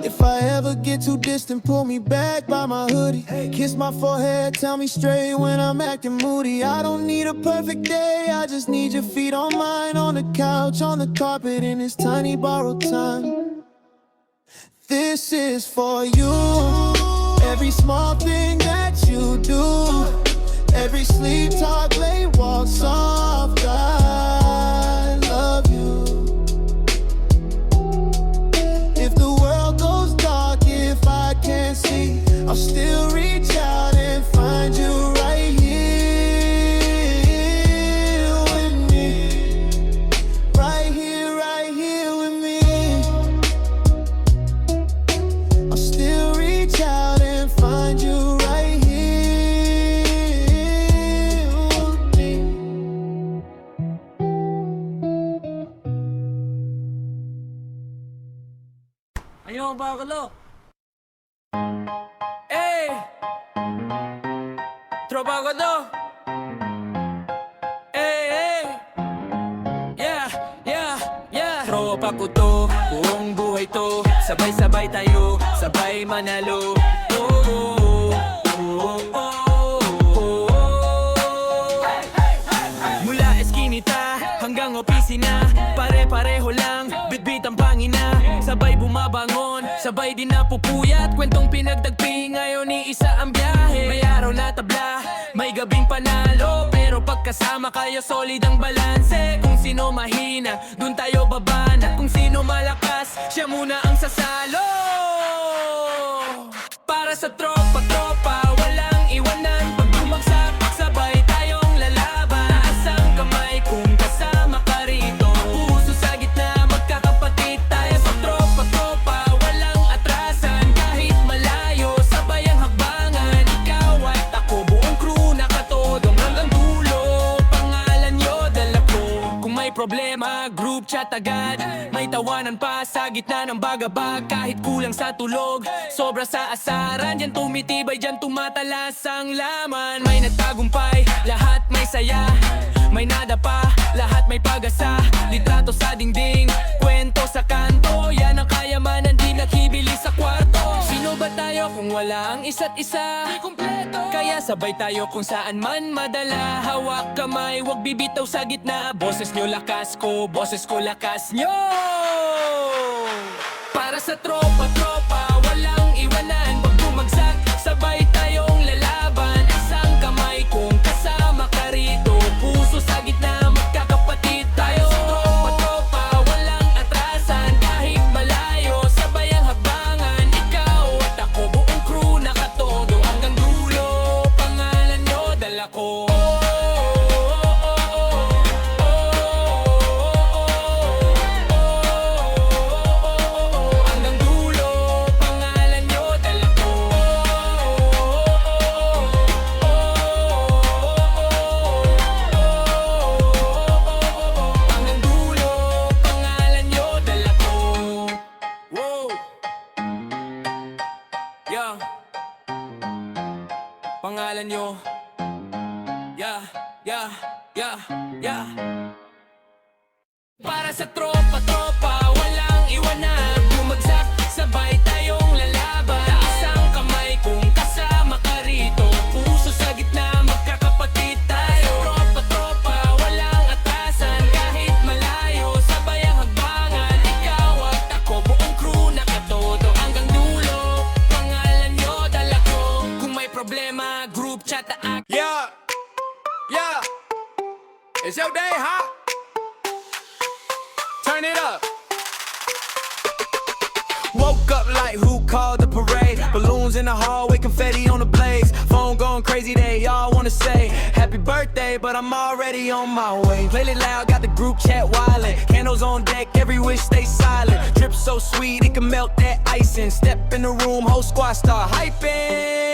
If I ever get too distant, pull me back by my hoodie. Kiss my forehead, tell me straight when I'm acting moody. I don't need a perfect day, I just need your feet on mine. On the couch, on the carpet, in this tiny borrowed time. This is for you. Every small thing that you do, every sleep talk, late walk soft, I love you. If the world goes dark, if I can't see, I'll still reach out and find you right here with me. Right here with me. I'll still reach out and find you right here with me. Ayaw ba kalo? Hey! Tropa ko to! Hey! Yeah! Tropa ko to, buong buhay to. Sabay-sabay tayo, sabay manalo. Mula eskinita hanggang opisina, pare-pareho lang, bitbit ang pangina. Sabay bumabangon, sabay din napupuyat. Kwentong pinagtagpi, ngayon iisa ang biyahe. May araw na tabla, may gabing panalo, pero pagkasama kayo solid ang balanse. Kung sino mahina, dun tayo babana. Kung sino malakas, siya muna ang sasalo. Para sa tropa, walang iwanan. Pag bumagsak, sabay tayong lalaban. Taas ang kamay kung kasama ka rito. Puso sa gitna, magkakapatid tayo. Sa tropa, walang atrasan. Kahit malayo, sabay ang hakbangan. Ikaw at ako, buong crew nakatodong hanggang problema, group chat agad. May tawanan pa sa gitna ng bagabag. Kahit kulang sa tulog, sobra sa asaran. Diyan tumitibay, diyan tumatalas ang laman. May nagtagumpay, lahat may saya. May nada pa, lahat may pag-asa. Litrato sa dingding, kwento sa kanto. Yan ang kayamanan, di nakibili sa kwarto. Sino ba tayo kung wala ang isa't isa? Di kumpleto. Kaya sabay tayo kung saan man madala. Hawak kamay, wag bibitaw sa gitna. Boses nyo lakas ko, boses ko lakas nyo. Para sa tropa, walang iwanan. Pag bumagsak, sabay tayong lalaban. Isang kamay kung kasama ka rito. Puso sa gitna, magkakapatid tayo. Tropa, walang atrasan. Kahit malayo, sabay ang habangan. Ikaw at ako, buong crew nakatodo. Hanggang dulo, pangalan nyo, dala ko. Hanggang dulo, pangalan nyo, dala ko. Hanggang dulo, pangalan nyo, dala ko. Wow. Yeah. Pangalan nyo. Yeah, yeah, yeah, yeah. Para sa tropa, walang iwanan. Bumagsak, sabay tayong lalaban. Isang kamay kung kasama ka rito. Puso sa gitna, magkakapatid tayo. Tropa, walang atrasan. Kahit malayo, sabay ang hagbangan. Ikaw at ako, buong crew nakatodo. Hanggang dulo, pangalan nyo, dala ko. Kung may problema, group chat na Yeah, yeah. It's your day, huh? Turn it up. Woke up like who called the parade? Balloons in the hallway, confetti on the blaze. Phone going crazy, they all wanna say happy birthday, but I'm already on my way. Play it loud, got the group chat wildin'. Candles on deck, every wish stay silent. Drip so sweet, it can melt that icing. Step in the room, whole squad start hyping.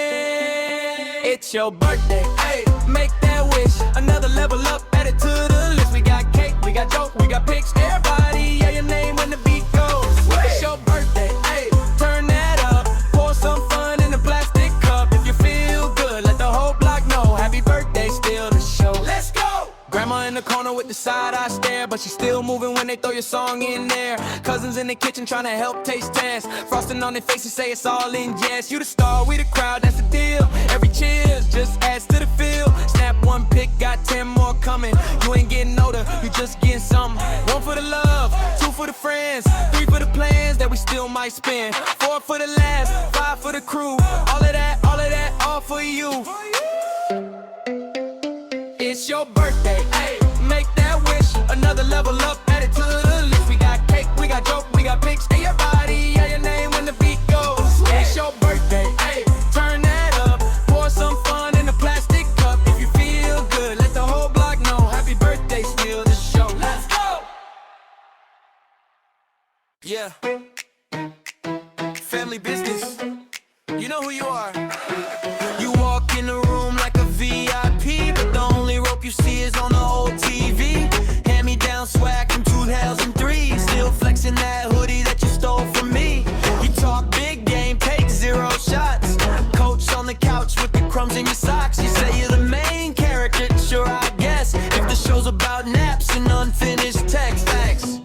It's your birthday, ayy, make that wish. Another level up, add it to the list. We got cake, we got joke, we got pics. Everybody, yeah, your name when the beat goes. It's your birthday, ayy, turn that up. Pour some fun in a plastic cup. If you feel good, let the whole block know. Happy birthday, still the show. Let's go! Grandma in the corner with the side-eye stare, but she's still moving when they throw your song in there. Cousins in the kitchen trying to help taste test. Frosting on their faces say it's all in jest. You the star, we the crowd, that's the deal. Every cheers just adds to the feel. Snap one pic, got 10 more coming. You ain't getting older, you just getting something. 1 for the love, 2 for the friends, 3 for the plans that we still might spend. 4 for the last, 5 for the crew. All of that, all for you. It's your birthday, ayy, make that wish. Another level up, add it to the list. We got cake, we got joke, we got pics. Everybody, yeah, your name when the beat goes. It's your birthday, ayy, turn that up. Pour some fun in a plastic cup. If you feel good, let the whole block know. Happy birthday, still the show. Let's go! Yeah. Family business. You know who you are. You walk in the room like a VIP, but the only rope you see is on the old TV. Hand me down swag from 2003. Still flexing that hoodie that you stole from me. You talk big game, take 0 shots. Coach on the couch with the crumbs in your socks. You say you're the main character, sure I guess. If the show's about naps and unfinished text. Facts.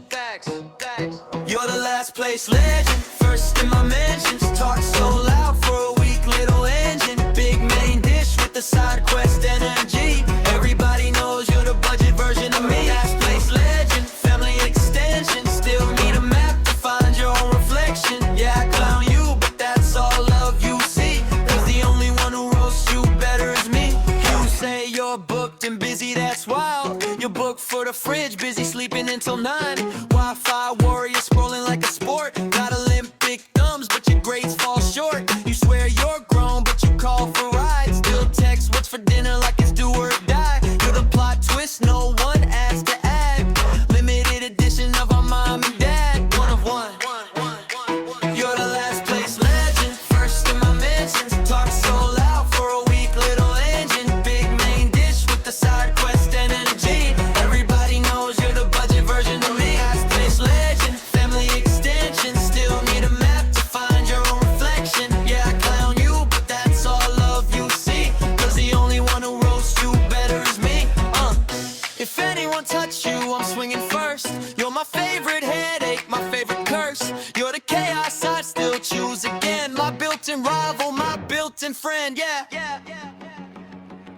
You're the last place legend, first in my mentions. Talk so loud for a weak little engine. Big main dish with the side quest energy. Everybody knows you're the budget version of me. Last place legend, family extension. Still need a map to find your own reflection. Yeah, I clown you, but that's all love you see. Cause the only one who roasts you better is me. You say you're booked and busy, that's wild. You're booked for the fridge, busy sleeping until 9. Wi-Fi warrior scrolling like a sport. Got Olympic thumbs, but your grades fall short. You swear you're grown, but you call for rides. Still text what's for dinner like it's do or die. You're the plot twist, no one asked to add. Limited edition of our mom and dad. One of one. You're the last place legend, first in my mentions. Talk so loud for a weak little engine. Big main dish with the side quest energy. Everybody knows you're the budget land, yeah.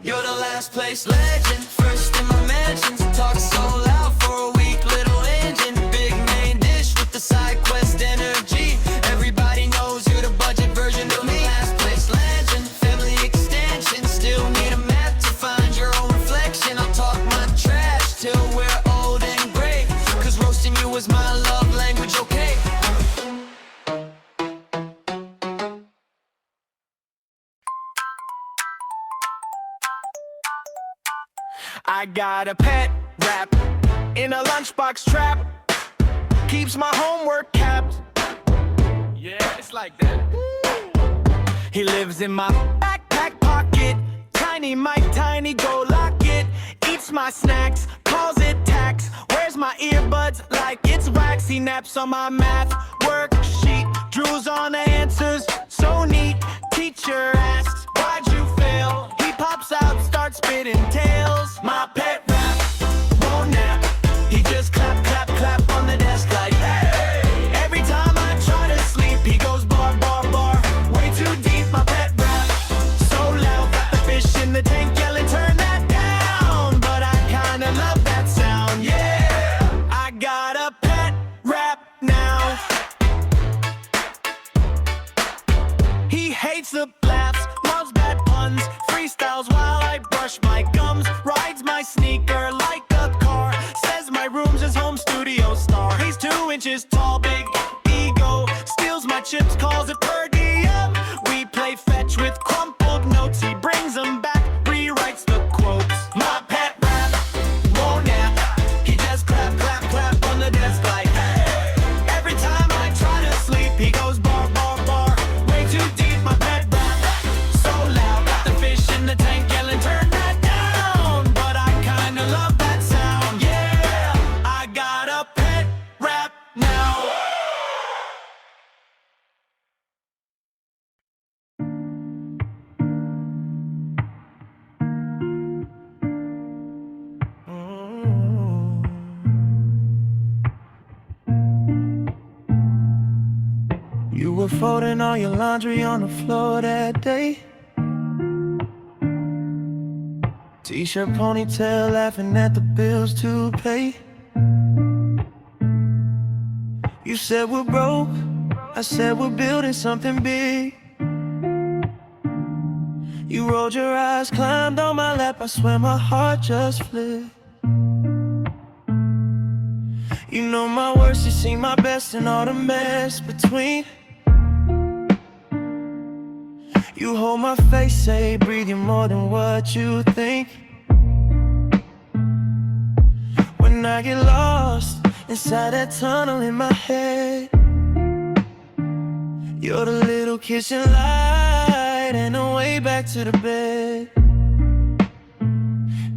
You're the last place legend, first in my mentions. Talk so loud for a weak little engine. Big main dish with the side quest energy. Everybody knows you're the budget version of me. Last place legend, family extension. Still need a map to find your own reflection. I'll talk my trash till we're old and gray, cause roasting you is my love language, okay? I got a pet rat in a lunchbox trap. Keeps my homework capped. Yeah, it's like that. He lives in my backpack pocket. Tiny Mike, tiny go lock it. Eats my snacks, calls it tax. Wears my earbuds like it's wax. He naps on my math worksheet. Drools on the answers, so neat. Teacher asks, why'd you fail? He pops out, starts spitting tails. My pet rat won't nap. He just clap, clap, clap on the desk like hey. Every time I try to sleep, he goes bar, bar, bar. Way too deep, my pet rat. So loud, got the fish in the tank yelling, turn that down. But I kinda love that sound, yeah. I got a pet rat now. He hates the laughs, loves bad puns, freestyles while I brush my gums, rides my sneaker like a car, says my room's his home studio star. He's 2 inches tall, big ego, steals my chips, calls it per diem. We play fetch with crumpled notes, he brings them back, rewrites the quotes. My pet rat won't nap, he just clap, clap, clap on the desk like hey. Every time I try to sleep, he goes bar, bar, bar. Way too deep, my pet rat. So loud, got the fish in the tank yelling, turn that down. But I kinda love that sound, yeah. I got a pet rat now. You were folding all your laundry on the floor that day. T-shirt, ponytail, laughing at the bills to pay. You said we're broke, I said we're building something big. You rolled your eyes, climbed on my lap, I swear my heart just flipped. You know my worst, you see my best in all the mess between. You hold my face, say breathe you more than what you think. When I get lost inside that tunnel in my head, you're the little kitchen light and the way back to the bed.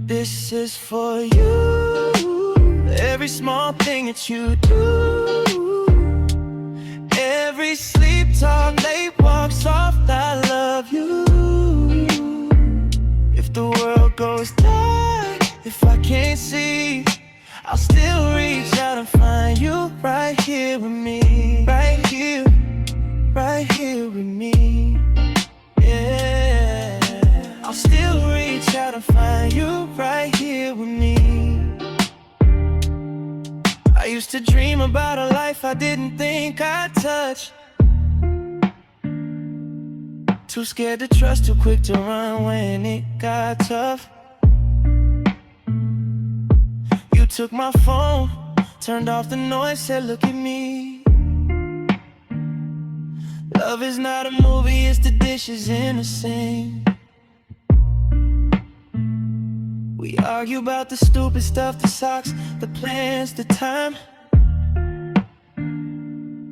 This is for you, every small thing that you do, every sleep talk, late walk, soft I love you. If the world goes dark, if I can't see, I'll still reach out and find you right here with me. Right here with me. Yeah, I'll still reach out and find you right here with me. I used to dream about a life I didn't think I'd touch. Too scared to trust, too quick to run when it got tough. You took my phone, turned off the noise, said look at me. Love is not a movie, it's the dishes in the sink. We argue about the stupid stuff, the socks, the plans, the time.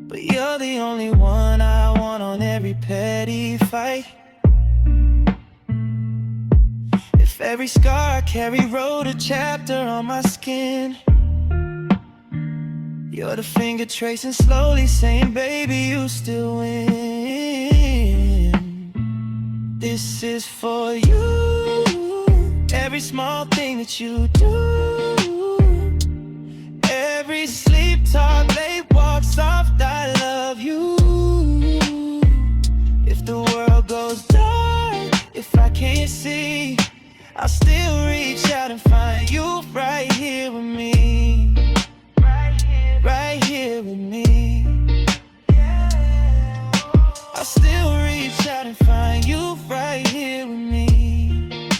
But you're the only one I want on every petty fight. If every scar I carry wrote a chapter on my skin, you're the finger tracing slowly saying, baby, you still win. This is for you, every small thing that you do, every sleep talk, late walk, soft I love you. If the world goes dark, can't see, I'll still reach out and find you right here with me. Right here with me. I'll still reach out and find you right here with me.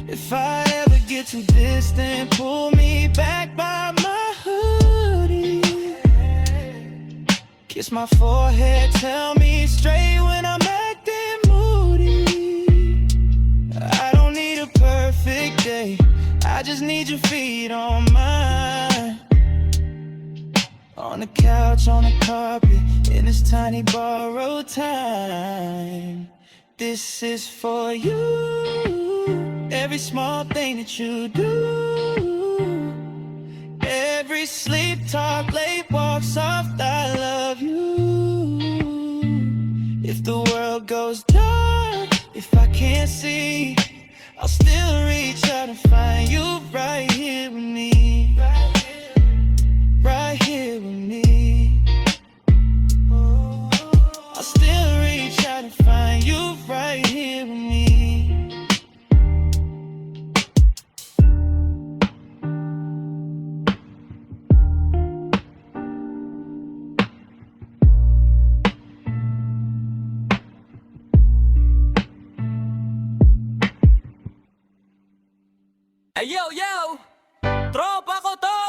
If I ever get too distant, pull me back by my hoodie. Kiss my forehead, tell me straight when I'm acting moody. I don't need a perfect day, I just need your feet on mine. On the couch, on the carpet, in this tiny borrowed time. This is for you. Every small thing that you do, every sleep talk, late walk, soft I love you. If the world goes dark, if I can't see, I'll still reach out and find you right here with me. Right here with me. I'll still reach out and find you right here with me. Hey yo yo! Tropa ko to!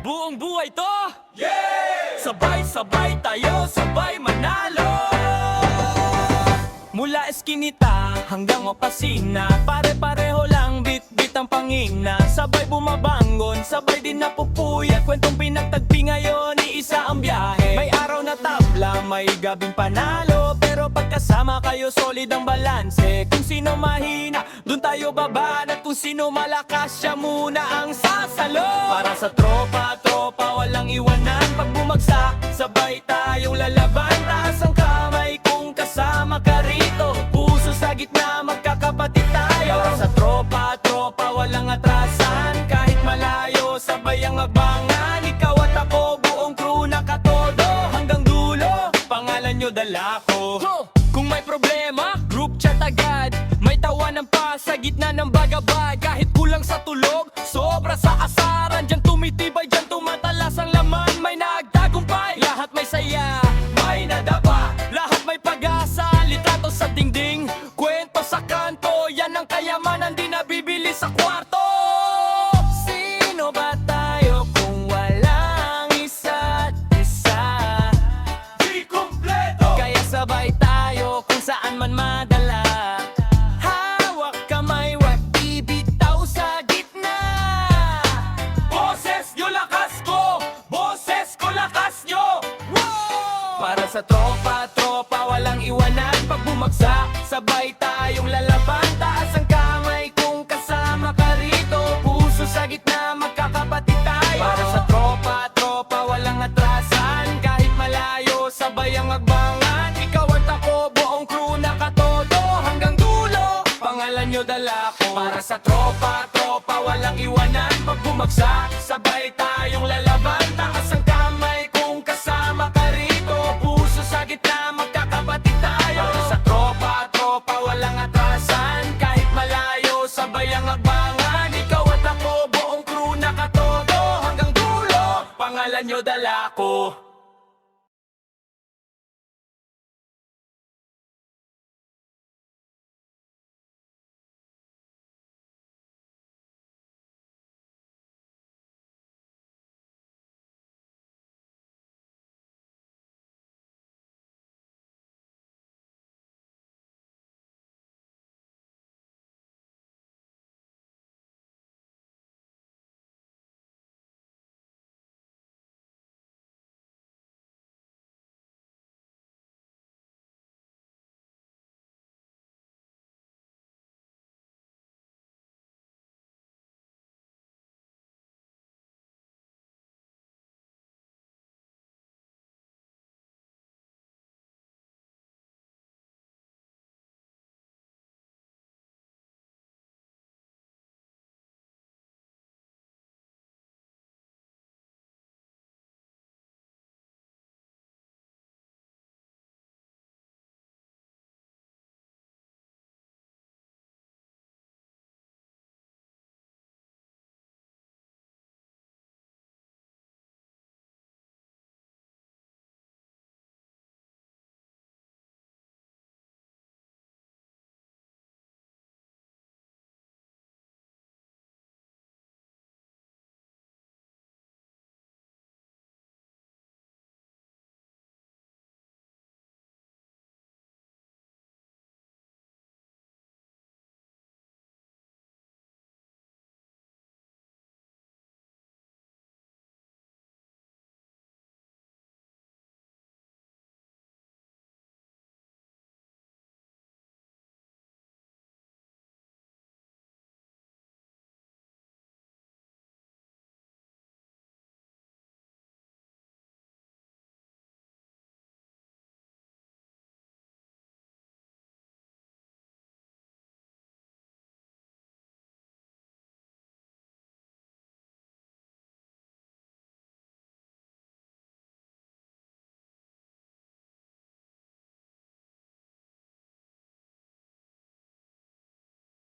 Buong buhay to! Sabay-sabay tayo, sabay manalo! Mula Eskinita hanggang Opasina, pare-pareho lang bit-bit ang pangina. Sabay bumabangon, sabay din napupuyat, kwentong pinagtagpi ngayon, iisa ang biyahe. May araw na tabla, may gabing panalo, pero pagkasama kayo solid ang balanse. Kung sino mahina, dun tayo babaan, at kung sino malakas, siya muna ang sasalo. Para sa tropa, tropa, walang iwanan. Pag bumagsak, sabay tayong lalaban. Taas ang kamay kung kasama ka rito, puso sa gitna, magkakapatid tayo. Para sa tropa, tropa, walang atrasan. Kahit malayo, sabay ang abangan. Ikaw at ako, buong crew nakatodo. Hanggang dulo, pangalan nyo dala ko. Kung may problema, group chat agad. May tawanan pa sa gitna ng bagabag. Kahit kulang sa tulog, sobra sa asaran. Diyan tumitibay, diyan tumatalas ang laman. May nagtagumpay, lahat may saya, may nadapa. Lahat may pag-asa, litrato sa dingding, kwento sa kanto. Yan ang kayamanan, di nabibili sa kwarto. Sino ba tayo kung walang isa't isa? Di kumpleto! Kaya sabay tayo kung saan man madala. Hawak kamay, wag ibitaw sa gitna. Boses nyo lakas ko, boses ko lakas nyo. Para sa tropa, tropa, walang iwanan. Pag bumagsak, sabay tayong lalaban. Taas ang kamay kung kasama ka rito, puso sa gitna, magkakapatid tayo. Para sa tropa, tropa, walang atrasan. Kahit malayo, sabay ang agbangan. Ikaw at ako, buong crew nakatodo. Hanggang dulo, pangalan nyo dala ko. Para sa tropa, tropa, walang iwanan. Pag bumagsak, sabay tayong lalaban. Taas ang kamay kung kasama ka rito, puso sa gitna, magkakapatid tayo. Para sa tropa, tropa, walang atrasan. Kahit malayo, sabay ang agbangan. Ikaw at ako, buong crew nakatodo. Hanggang dulo, pangalan nyo dala ko.